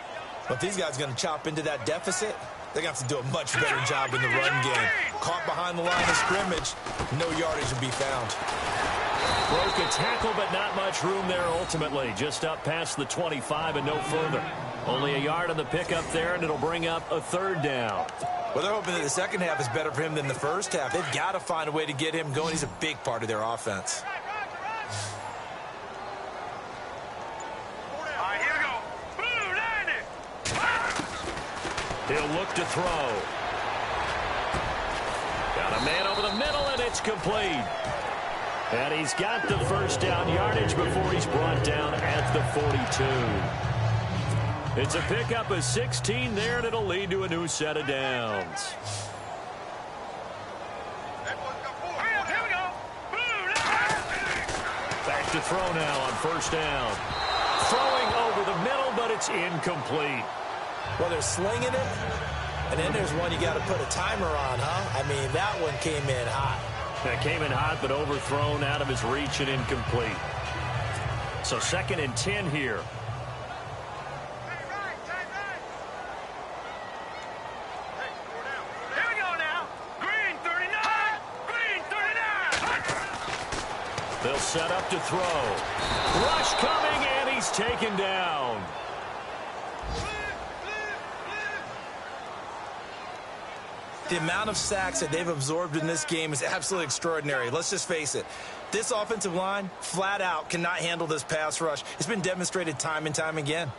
But these guys are going to chop into that deficit. They're going to have to do a much better job in the run game. Caught behind the line of scrimmage, no yardage to be found. Broke a tackle, but not much room there ultimately. Just up past the 25 and no further. Only a yard on the pickup there, and it'll bring up a third down. Well, they're hoping that the second half is better for him than the first half. They've got to find a way to get him going. He's a big part of their offense. He'll look to throw. Got a man over the middle, and it's complete. And he's got the first down yardage before he's brought down at the 42. It's a pickup of 16 there, and it'll lead to a new set of downs. Back to throw now on first down. Throwing over the middle, but it's incomplete. Well, they're slinging it, and then there's one you got to put a timer on, huh? I mean, that one came in hot. That came in hot, but overthrown out of his reach and incomplete. So second and 10 here. Here we go now. Green 39. Green 39. They'll set up to throw. Rush coming, and he's taken down. The amount of sacks that they've absorbed in this game is absolutely extraordinary. Let's just face it. This offensive line, flat out, cannot handle this pass rush. It's been demonstrated time and time again.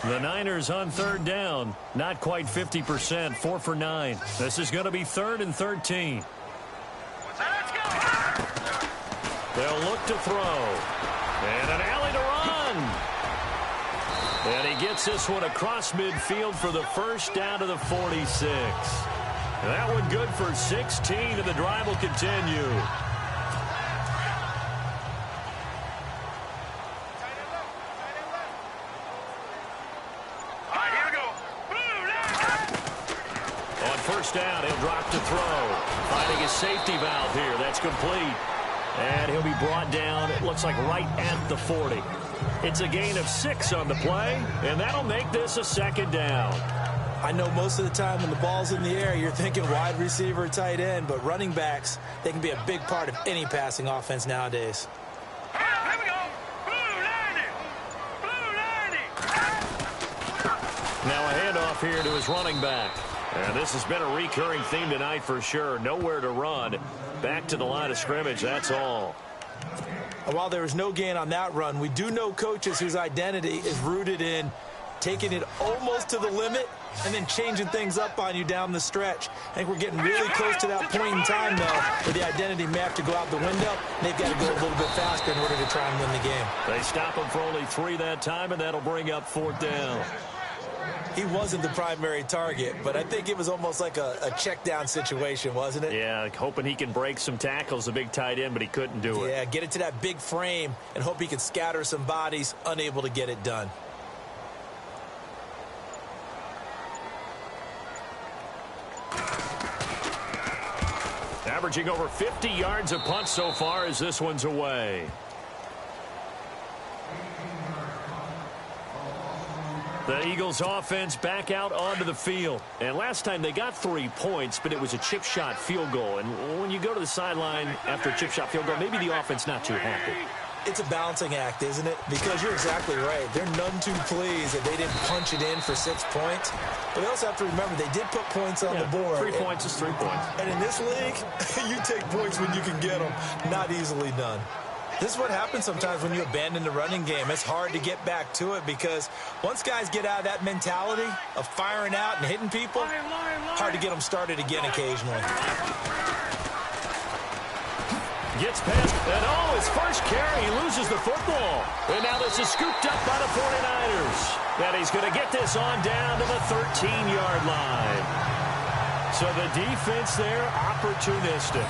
The Niners on third down. Not quite 50%, 4 for 9. This is going to be third and 13. Let's go. They'll look to throw. And an alley to run. And he gets this one across midfield for the first down to the 46. That one good for 16, and the drive will continue. All right, here we go. On first down, he'll drop to throw. Finding his safety valve here. That's complete. And he'll be brought down, it looks like, right at the 40. It's a gain of 6 on the play, and that'll make this a second down. I know most of the time when the ball's in the air, you're thinking wide receiver, tight end, but running backs, they can be a big part of any passing offense nowadays. Here we go. Blue 90. Now a handoff here to his running back. And this has been a recurring theme tonight for sure. Nowhere to run. Back to the line of scrimmage, that's all. And while there was no gain on that run, we do know coaches whose identity is rooted in taking it almost to the limit and then changing things up on you down the stretch. I think we're getting really close to that point in time, though, where the identity may have to go out the window. They've got to go a little bit faster in order to try and win the game. They stop him for only 3 that time, and that'll bring up 4th down. He wasn't the primary target, but I think it was almost like a check down situation, wasn't it? Yeah, hoping he can break some tackles, a big tight end, but he couldn't do it. Yeah, get it to that big frame and hope he can scatter some bodies, unable to get it done. Averaging over 50 yards a punt so far as this one's away. The Eagles offense back out onto the field. And last time they got 3 points, but it was a chip shot field goal. And when you go to the sideline after a chip shot field goal, maybe the offense not too happy. It's a balancing act, isn't it? Because you're exactly right. They're none too pleased that they didn't punch it in for 6 points. But they also have to remember they did put points on the board. 3 points is 3 points. And in this league, you take points when you can get them. Not easily done. This is what happens sometimes when you abandon the running game. It's hard to get back to it because once guys get out of that mentality of firing out and hitting people, hard to get them started again occasionally. Gets past, and his first carry, he loses the football. And now this is scooped up by the 49ers. And he's going to get this on down to the 13-yard line. So the defense there, opportunistic.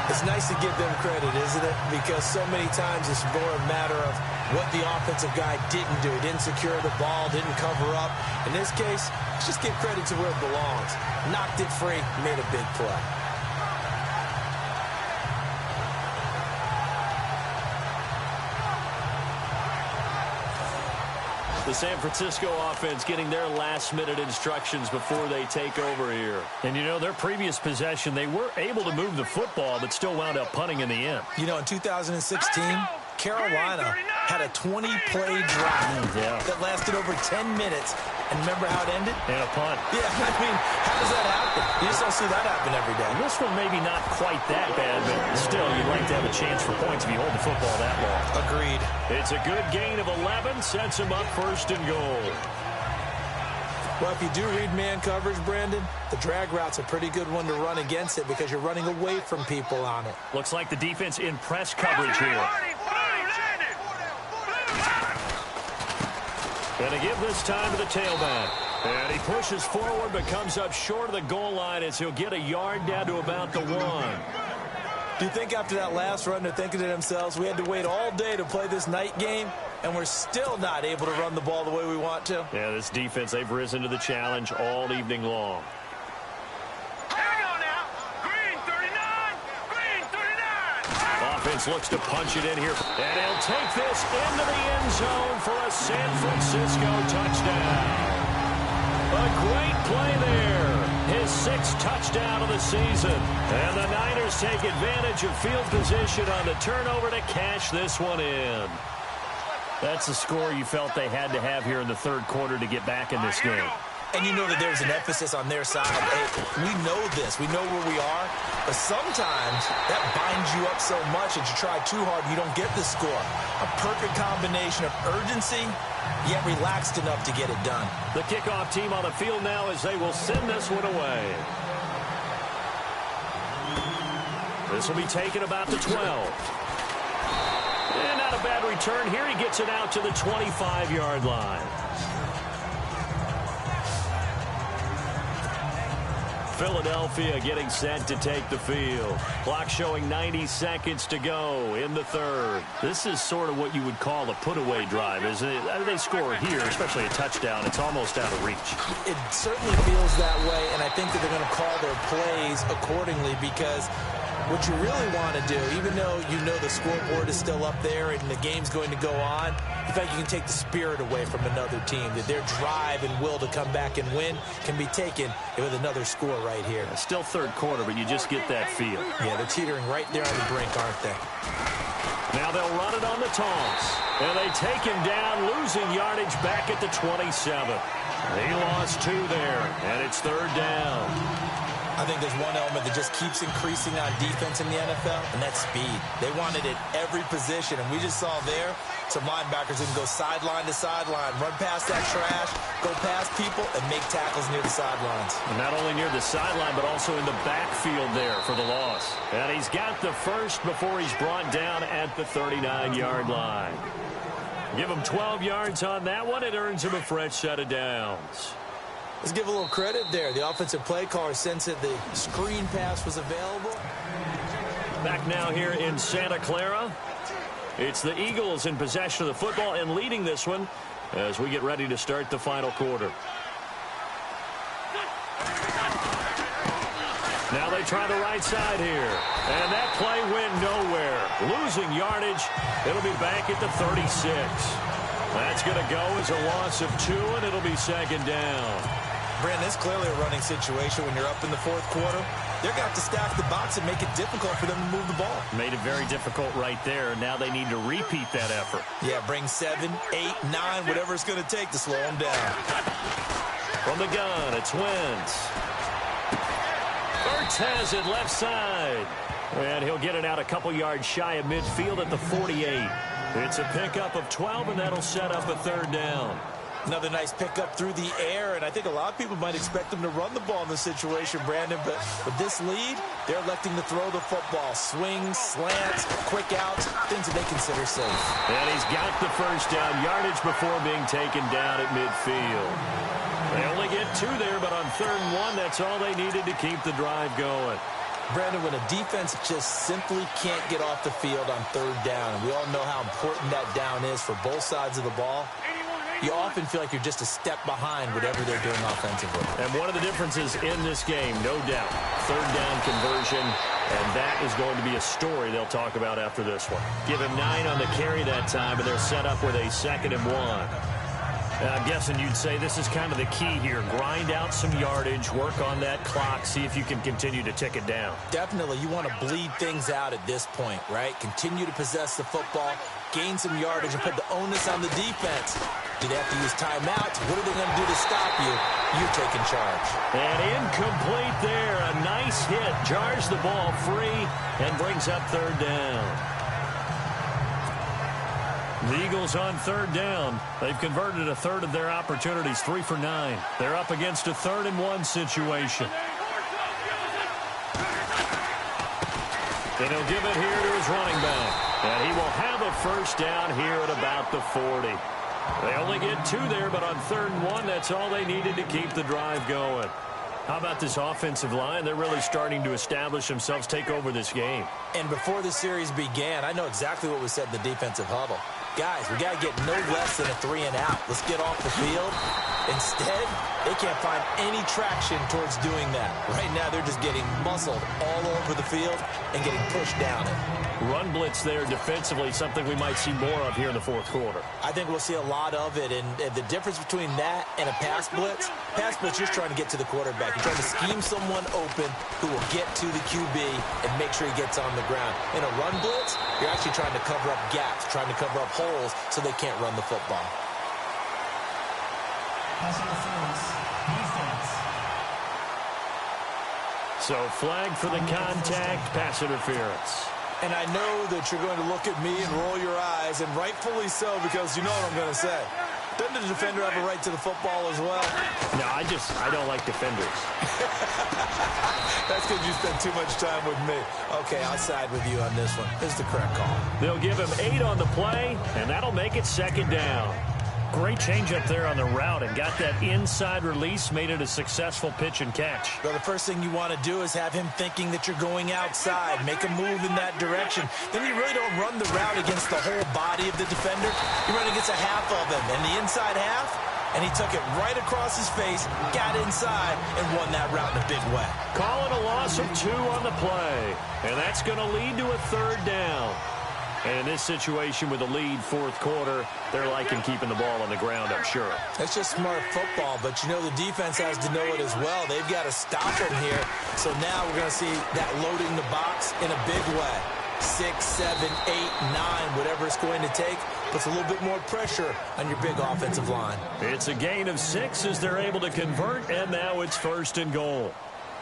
It's nice to give them credit, isn't it? Because so many times it's more a matter of what the offensive guy didn't do. Didn't secure the ball, didn't cover up. In this case, let's just give credit to where it belongs. Knocked it free, made a big play. The San Francisco offense getting their last-minute instructions before they take over here. And, you know, their previous possession, they were able to move the football, but still wound up punting in the end. You know, in 2016, Carolina had a 20-play drive that lasted over 10 minutes. And remember how it ended? And a punt. Yeah, I mean, how does that happen? You just don't see that happen every day. And this one maybe not quite that bad, but still, you'd like to have a chance for points if you hold the football that long. Agreed. It's a good gain of 11, sets him up 1st and goal. Well, if you do read man coverage, Brandon, the drag route's a pretty good one to run against it because you're running away from people on it. Looks like the defense in press coverage here. Going to give this time to the tailback. And he pushes forward but comes up short of the goal line as he'll get a yard down to about the 1. Do you think after that last run they're thinking to themselves, we had to wait all day to play this night game, and we're still not able to run the ball the way we want to? Yeah, this defense, they've risen to the challenge all evening long. Offense looks to punch it in here. And he'll take this into the end zone for a San Francisco touchdown. A great play there. His 6th touchdown of the season. And the Niners take advantage of field position on the turnover to cash this one in. That's the score you felt they had to have here in the 3rd quarter to get back in this game. And you know that there's an emphasis on their side. Hey, we know this. We know where we are. But sometimes that binds you up so much that you try too hard and you don't get the score. A perfect combination of urgency, yet relaxed enough to get it done. The kickoff team on the field now as they will send this one away. This will be taken about the 12. And not a bad return here. He gets it out to the 25-yard line. Philadelphia getting set to take the field. Clock showing 90 seconds to go in the third. This is sort of what you would call a put-away drive, isn't it? They score here, especially a touchdown. It's almost out of reach. It certainly feels that way, and I think that they're going to call their plays accordingly because what you really want to do, even though you know the scoreboard is still up there and the game's going to go on, in fact, you can take the spirit away from another team, that their drive and will to come back and win can be taken with another score right here. Still third quarter, but you just get that feel. Yeah, they're teetering right there on the brink, aren't they? Now they'll run it on the toss. And they take him down, losing yardage back at the 27. He lost 2 there, and it's third down. I think there's one element that just keeps increasing on defense in the NFL, and that's speed. They want it at every position, and we just saw there some linebackers who can go sideline to sideline, run past that trash, go past people, and make tackles near the sidelines. And not only near the sideline, but also in the backfield there for the loss. And he's got the first before he's brought down at the 39-yard line. Give him 12 yards on that one. It earns him a fresh set of downs. Let's give a little credit there. The offensive play caller sensed that the screen pass was available. Back now here in Santa Clara. It's the Eagles in possession of the football and leading this one as we get ready to start the final quarter. Now they try the right side here. And that play went nowhere. Losing yardage. It'll be back at the 36. That's going to go as a loss of 2, and it'll be second down. Brandon, it's clearly a running situation when you're up in the fourth quarter. They're going to have to stack the box and make it difficult for them to move the ball. Made it very difficult right there. Now they need to repeat that effort. Yeah, bring 7, 8, 9, whatever it's going to take to slow them down. From the gun, it's Wentz. Wentz has it left side. And he'll get it out a couple yards shy of midfield at the 48. It's a pickup of 12, and that'll set up a third down. Another nice pickup through the air, and I think a lot of people might expect them to run the ball in this situation, Brandon, but with this lead, they're electing to throw the football. Swings, slants, quick outs, things that they consider safe. And he's got the first down yardage before being taken down at midfield. They only get 2 there, but on 3rd and 1, that's all they needed to keep the drive going. Brandon, when a defense just simply can't get off the field on 3rd down, and we all know how important that down is for both sides of the ball, you often feel like you're just a step behind whatever they're doing offensively. And one of the differences in this game, no doubt, 3rd down conversion, and that is going to be a story they'll talk about after this one. Give him 9 on the carry that time, and they're set up with a 2nd and 1. I'm guessing you'd say this is kind of the key here. Grind out some yardage, work on that clock, see if you can continue to tick it down. Definitely. You want to bleed things out at this point, right? Continue to possess the football, gain some yardage, and put the onus on the defense. Do they have to use timeouts? What are they going to do to stop you? You're taking charge. And incomplete there. A nice hit. Jars the ball free and brings up 3rd down. The Eagles on 3rd down. They've converted a 1/3 of their opportunities, 3 for 9. They're up against a 3rd and 1 situation. And he'll give it here to his running back. And he will have a first down here at about the 40. They only get 2 there, but on 3rd and 1, that's all they needed to keep the drive going. How about this offensive line? They're really starting to establish themselves, take over this game. And before the series began, I know exactly what was said in the defensive huddle. Guys, we got to get no less than a 3 and out. Let's get off the field. Instead, they can't find any traction towards doing that. Right now, they're just getting muscled all over the field and getting pushed down it. Run blitz there defensively, something we might see more of here in the 4th quarter. I think we'll see a lot of it, and the difference between that and a pass blitz, you're trying to get to the quarterback. You're trying to scheme someone open who will get to the QB and make sure he gets on the ground. In a run blitz, you're actually trying to cover up gaps, trying to cover up holes so they can't run the football. So flag for the contact, pass interference. And I know that you're going to look at me and roll your eyes, and rightfully so, because you know what I'm going to say. Doesn't the defender have a right to the football as well? No, I don't like defenders. That's because you spend too much time with me. Okay, I'll side with you on this one. This is the correct call. They'll give him 8 on the play, and that'll make it 2nd down. Great change up there on the route and got that inside release, made it a successful pitch and catch. Well, the first thing you want to do is have him thinking that you're going outside, make a move in that direction. Then you really don't run the route against the whole body of the defender. You run against a half of him, and the inside half, and he took it right across his face, got inside, and won that route in a big way. Calling a loss of 2 on the play, and that's going to lead to a 3rd down. And in this situation with a lead 4th quarter, they're liking keeping the ball on the ground, I'm sure. That's just smart football, but you know the defense has to know it as well. They've got to stop him here. So now we're going to see that loading the box in a big way. 6, 7, 8, 9, whatever it's going to take, puts a little bit more pressure on your big offensive line. It's a gain of 6 as they're able to convert, and now it's 1st and goal.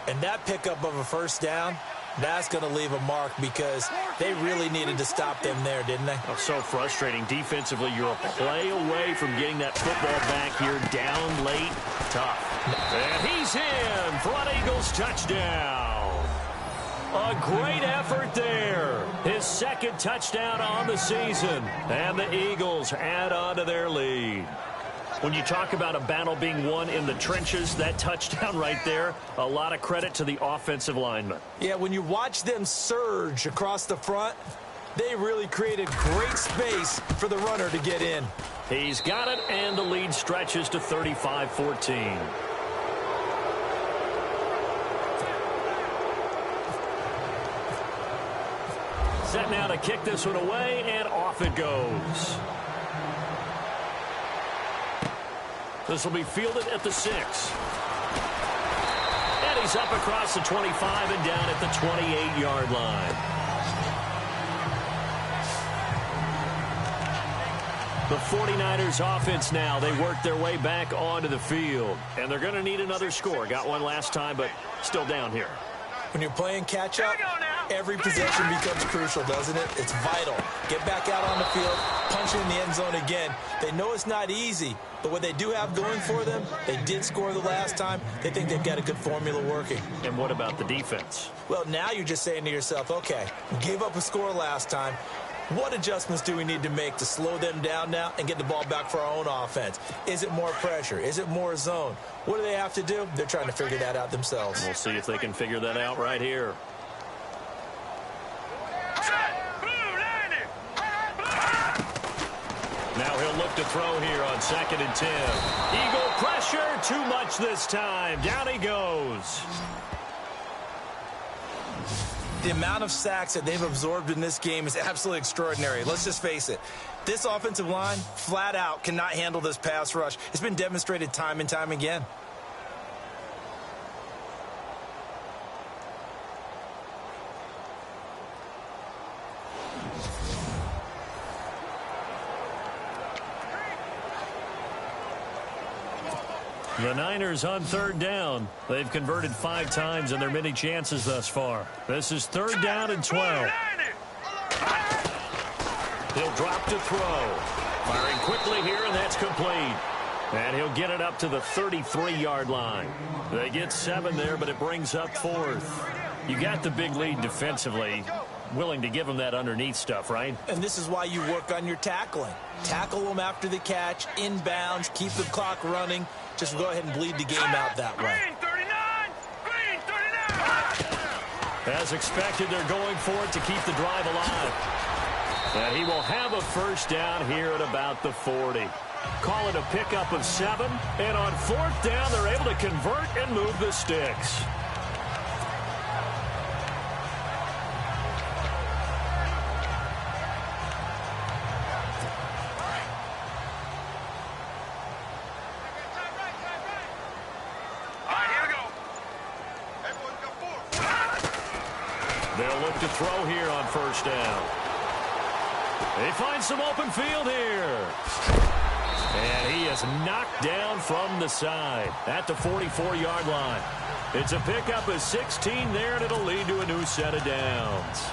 And that pickup of a 1st down, that's going to leave a mark because they really needed to stop them there, didn't they? Oh, so frustrating. Defensively, you're a play away from getting that football back here down late. Tough. And he's in for an Eagles touchdown. A great effort there. His 2nd touchdown on the season. And the Eagles add on to their lead. When you talk about a battle being won in the trenches, that touchdown right there, a lot of credit to the offensive linemen. Yeah, when you watch them surge across the front, they really created great space for the runner to get in. He's got it, and the lead stretches to 35-14. Set now to kick this one away, and off it goes. This will be fielded at the 6. And he's up across the 25 and down at the 28-yard line. The 49ers offense now, they work their way back onto the field. And they're going to need another score. Got one last time, but still down here. When you're playing catch-up, every possession becomes crucial, doesn't it? It's vital. Get back out on the field, punch it in the end zone again. They know it's not easy, but what they do have going for them, they did score the last time. They think they've got a good formula working. And what about the defense? Well, now you're just saying to yourself, okay, we gave up a score last time. What adjustments do we need to make to slow them down now and get the ball back for our own offense? Is it more pressure? Is it more zone? What do they have to do? They're trying to figure that out themselves. We'll see if they can figure that out right here. Now he'll look to throw here on 2nd and 10. Eagle pressure, too much this time. Down he goes. The amount of sacks that they've absorbed in this game is absolutely extraordinary. Let's just face it. This offensive line, flat out, cannot handle this pass rush. It's been demonstrated time and time again. The Niners on 3rd down. They've converted 5 times in their many chances thus far. This is 3rd down and 12. He'll drop to throw. Firing quickly here, and that's complete. And he'll get it up to the 33-yard line. They get 7 there, but it brings up 4th. You got the big lead defensively. Willing to give them that underneath stuff, right? And this is why you work on your tackling. Tackle them after the catch, inbounds, keep the clock running. Just go ahead and bleed the game out that way. Green 39! As expected, they're going for it to keep the drive alive. And he will have a 1st down here at about the 40. Call it a pickup of 7. And on 4th down, they're able to convert and move the sticks. They'll look to throw here on 1st down. They find some open field here. And he is knocked down from the side at the 44-yard line. It's a pickup of 16 there, and it'll lead to a new set of downs.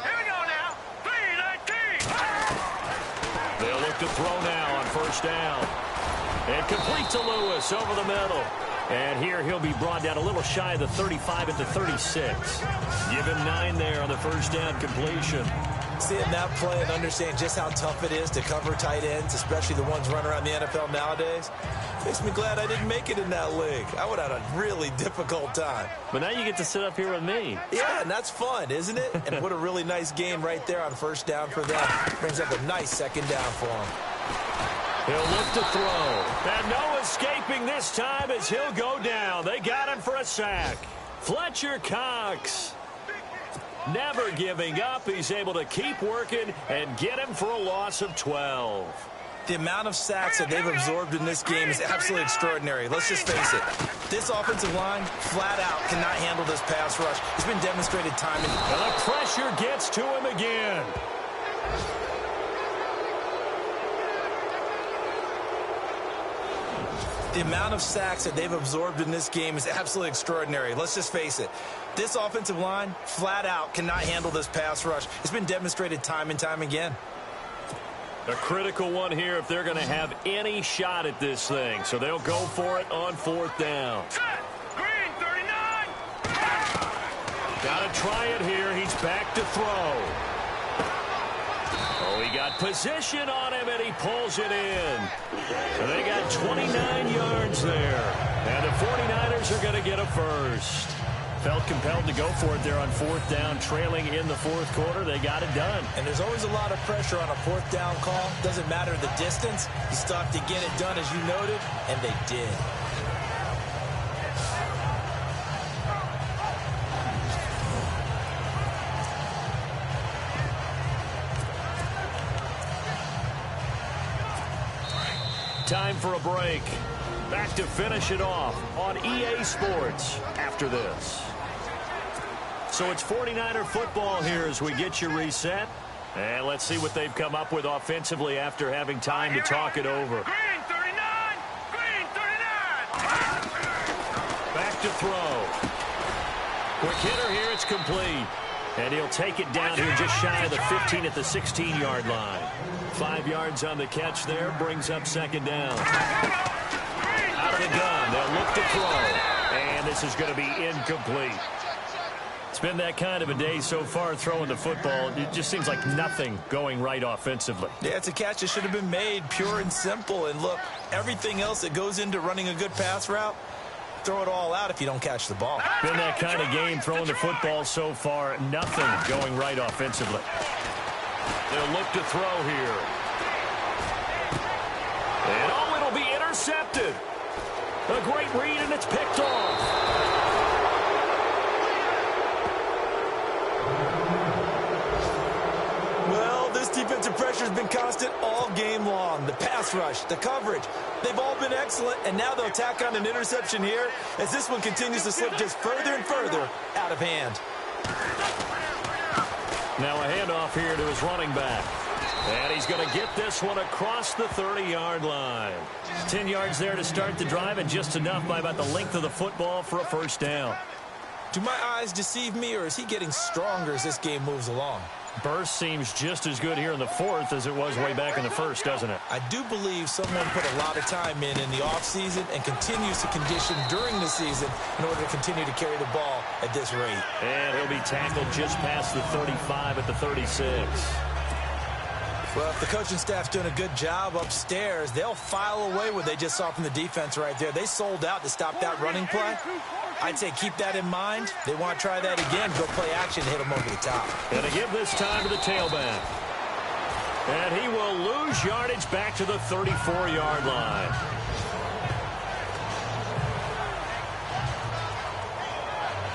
Here we go now. 3-19. They'll look to throw now on 1st down. And complete to Lewis over the middle. And here he'll be brought down a little shy of the 35 at the 36. Give him 9 there on the first down completion. Seeing that play and understanding just how tough it is to cover tight ends, especially the ones running around the NFL nowadays, makes me glad I didn't make it in that league. I would have had a really difficult time. But now you get to sit up here with me. Yeah, and that's fun, isn't it? And what a really nice game right there on first down for them. Brings up a nice second down for him. He'll look to throw. And no escaping this time as he'll go down. They got him for a sack. Fletcher Cox. Never giving up. He's able to keep working and get him for a loss of 12. The amount of sacks that they've absorbed in this game is absolutely extraordinary. Let's just face it. This offensive line, flat out, cannot handle this pass rush. It's been demonstrated time and the pressure gets to him again. The amount of sacks that they've absorbed in this game is absolutely extraordinary. Let's just face it. This offensive line, flat out, cannot handle this pass rush. It's been demonstrated time and time again. A critical one here if they're going to have any shot at this thing. So they'll go for it on fourth down. Green, 39. Got to try it here. He's back to throw. Oh, he got position on him, and he pulls it in. So they got 29 yards there. And the 49ers are going to get a first. Felt compelled to go for it there on fourth down, trailing in the fourth quarter. They got it done. And there's always a lot of pressure on a fourth down call. Doesn't matter the distance. You still have to get it done, as you noted, and they did. Time for a break. Back to finish it off on EA Sports after this. So it's 49er football here as we get you reset. And let's see what they've come up with offensively after having time to talk it over. Green, 39. Green, 39. Back to throw. Quick hitter here. It's complete. And he'll take it down here just shy of the 15 at the 16-yard line. 5 yards on the catch there. Brings up second down. Out of the gun. They'll look to throw. And this is going to be incomplete. It's been that kind of a day so far throwing the football. It just seems like nothing going right offensively. Yeah, it's a catch that should have been made, pure and simple. And look, everything else that goes into running a good pass route, throw it all out if you don't catch the ball. Been that kind of game throwing the football so far. Nothing going right offensively. They'll look to throw here. And oh, it'll be intercepted. A great read, and it's picked off. Well, this defensive pressure has been constant all game long. The pass rush, the coverage, they've all been excellent, and now they'll tack on an interception here as this one continues to slip just further and further out of hand. Now a handoff here to his running back. And he's going to get this one across the 30-yard line. 10 yards there to start the drive, and just enough by about the length of the football for a first down. Do my eyes deceive me, or is he getting stronger as this game moves along? Burst seems just as good here in the fourth as it was way back in the first, doesn't it? I do believe someone put a lot of time in the offseason and continues to condition during the season in order to continue to carry the ball at this rate. And he'll be tackled just past the 35 at the 36. Well, if the coaching staff's doing a good job upstairs, they'll file away what they just saw from the defense right there. They sold out to stop that running play. I'd say keep that in mind. They want to try that again, go play action, hit them over the top. And to give this time to the tailback. And he will lose yardage back to the 34-yard line.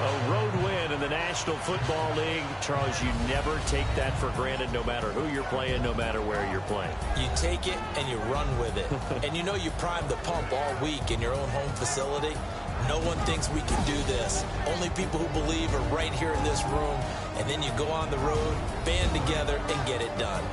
A road win in the National Football League. Charles, you never take that for granted no matter who you're playing, no matter where you're playing. You take it and you run with it. And you know you primed the pump all week in your own home facility. No one thinks we can do this. Only people who believe are right here in this room. And then you go on the road, band together, and get it done.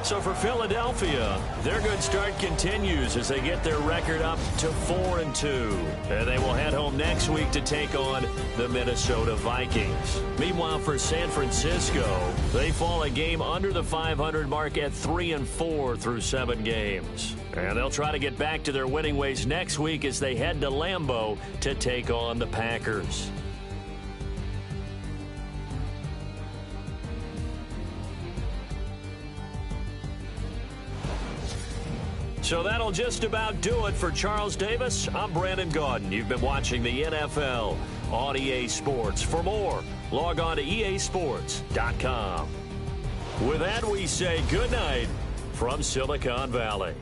So for Philadelphia, their good start continues as they get their record up to 4-2. And they will head home next week to take on the Minnesota Vikings. Meanwhile, for San Francisco, they fall a game under the 500 mark at 3-4 through 7 games. And they'll try to get back to their winning ways next week as they head to Lambeau to take on the Packers. So that'll just about do it for Charles Davis. I'm Brandon Gaudin. You've been watching the NFL on EA Sports. For more, log on to easports.com. With that, we say good night from Silicon Valley.